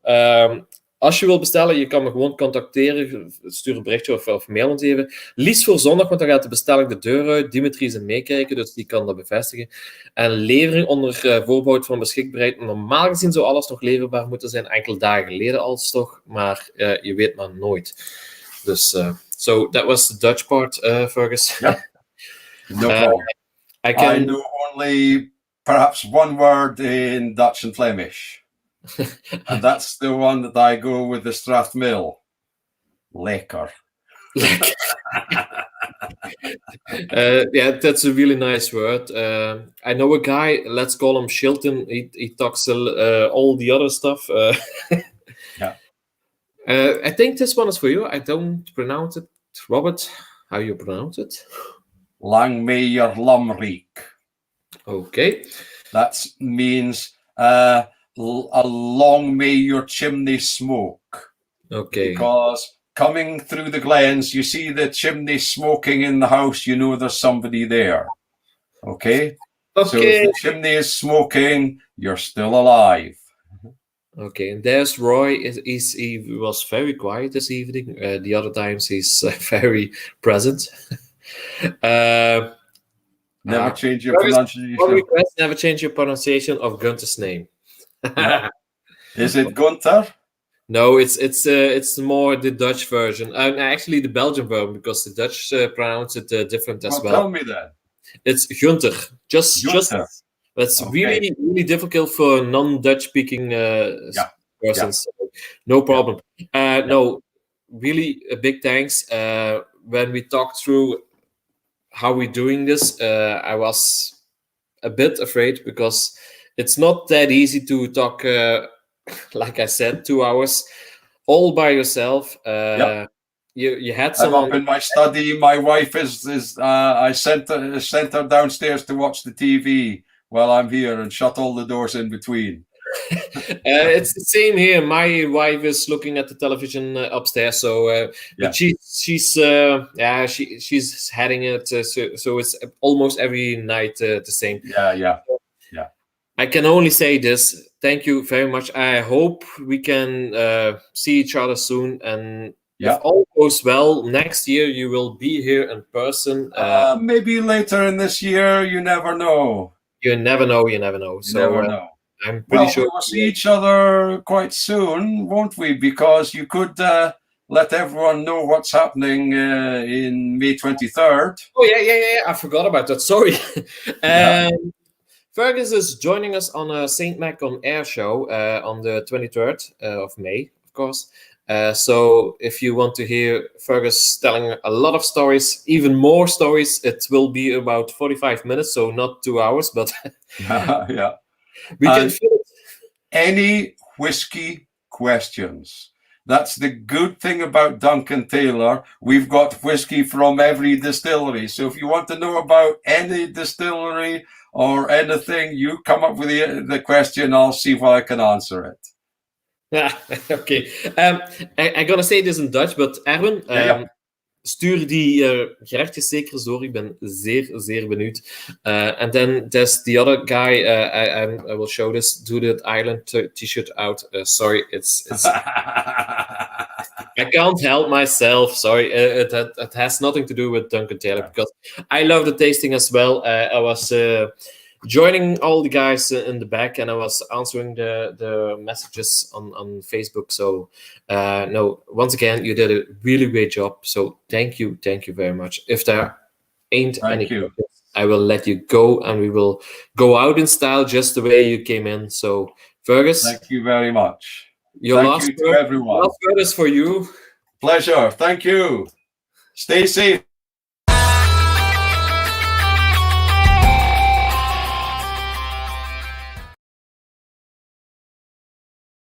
Speaker 1: Als je wilt bestellen, je kan me gewoon contacteren. Stuur een berichtje of mail ons even. Liefst voor zondag, want dan gaat de bestelling de deur uit. Dimitri is meekijken, dus die kan dat bevestigen. En levering onder voorbehoud van beschikbaarheid. Normaal gezien zou alles nog leverbaar moeten zijn. Enkele dagen geleden als toch, maar je weet maar nooit. Dus, so that was the Dutch part, Fergus.
Speaker 2: Yeah. No problem. I know only perhaps one word in Dutch and Flemish. And that's the one that I go with the Strathmill. Lekker.
Speaker 1: Yeah, that's a really nice word. I know a guy, let's call him Shilton. He talks all the other stuff.
Speaker 2: Yeah.
Speaker 1: I think this one is for you. I don't pronounce it. Robert, how you pronounce it?
Speaker 2: Langmeyer Lamriek.
Speaker 1: Okay.
Speaker 2: That means long may your chimney smoke.
Speaker 1: Okay.
Speaker 2: Because coming through the glens, you see the chimney smoking in the house, you know there's somebody there. Okay? So if the chimney is smoking, you're still alive.
Speaker 1: Okay, and there's Roy. He was very quiet this evening. The other times he's very present.
Speaker 2: Never change your pronunciation.
Speaker 1: Never change your pronunciation of Gunther's name.
Speaker 2: Yeah. Is it Gunther?
Speaker 1: No, it's more the Dutch version. Actually, the Belgian version, because the Dutch pronounce it different as well.
Speaker 2: Tell me then.
Speaker 1: It's Gunther. Just that's really, really difficult for non-Dutch speaking persons. So no problem. No, really a big thanks. When we talked through how we're doing this, I was a bit afraid because it's not that easy to talk, like I said, 2 hours all by yourself. You had someone.
Speaker 2: I'm up in my study. My wife is I sent her downstairs to watch the TV while I'm here and shut all the doors in between.
Speaker 1: It's the same here. My wife is looking at the television upstairs, so but she's heading it, so it's almost every night the same.
Speaker 2: Yeah.
Speaker 1: I can only say this. Thank you very much. I hope we can see each other soon, and if all goes well, next year you will be here in person.
Speaker 2: Maybe later in this year. You never know.
Speaker 1: You never know.
Speaker 2: You
Speaker 1: So
Speaker 2: never know.
Speaker 1: I'm pretty sure
Speaker 2: we will see each other quite soon, won't we? Because you could let everyone know what's happening in May 23rd.
Speaker 1: Oh, yeah. I forgot about that. Sorry. Fergus is joining us on a St. Mac on Air show on the 23rd of May, of course. So if you want to hear Fergus telling a lot of stories, even more stories, it will be about 45 minutes, so not 2 hours, but we can fit it.
Speaker 2: Any whiskey questions? That's the good thing about Duncan Taylor. We've got whiskey from every distillery. So if you want to know about any distillery or anything, you come up with the question. I'll see if I can answer it.
Speaker 1: Okay. I'm gonna say this in Dutch, but Erwin, stuur die gerechtjes zeker eens door. Ik ben zeer, zeer benieuwd. And then there's the other guy. I will show this. Do the Island t-shirt out. Sorry, it's. I can't help myself. Sorry, it has nothing to do with Duncan Taylor because I love the tasting as well. I was joining all the guys in the back, and I was answering the messages on Facebook. So, no, once again, you did a really great job. So, thank you very much. If there ain't any questions, I will let you go, and we will go out in style just the way you came in. So, Fergus,
Speaker 2: thank you very much.
Speaker 1: Thank you to
Speaker 2: everyone.
Speaker 1: Last word is for you.
Speaker 2: Pleasure. Thank you. Stay safe.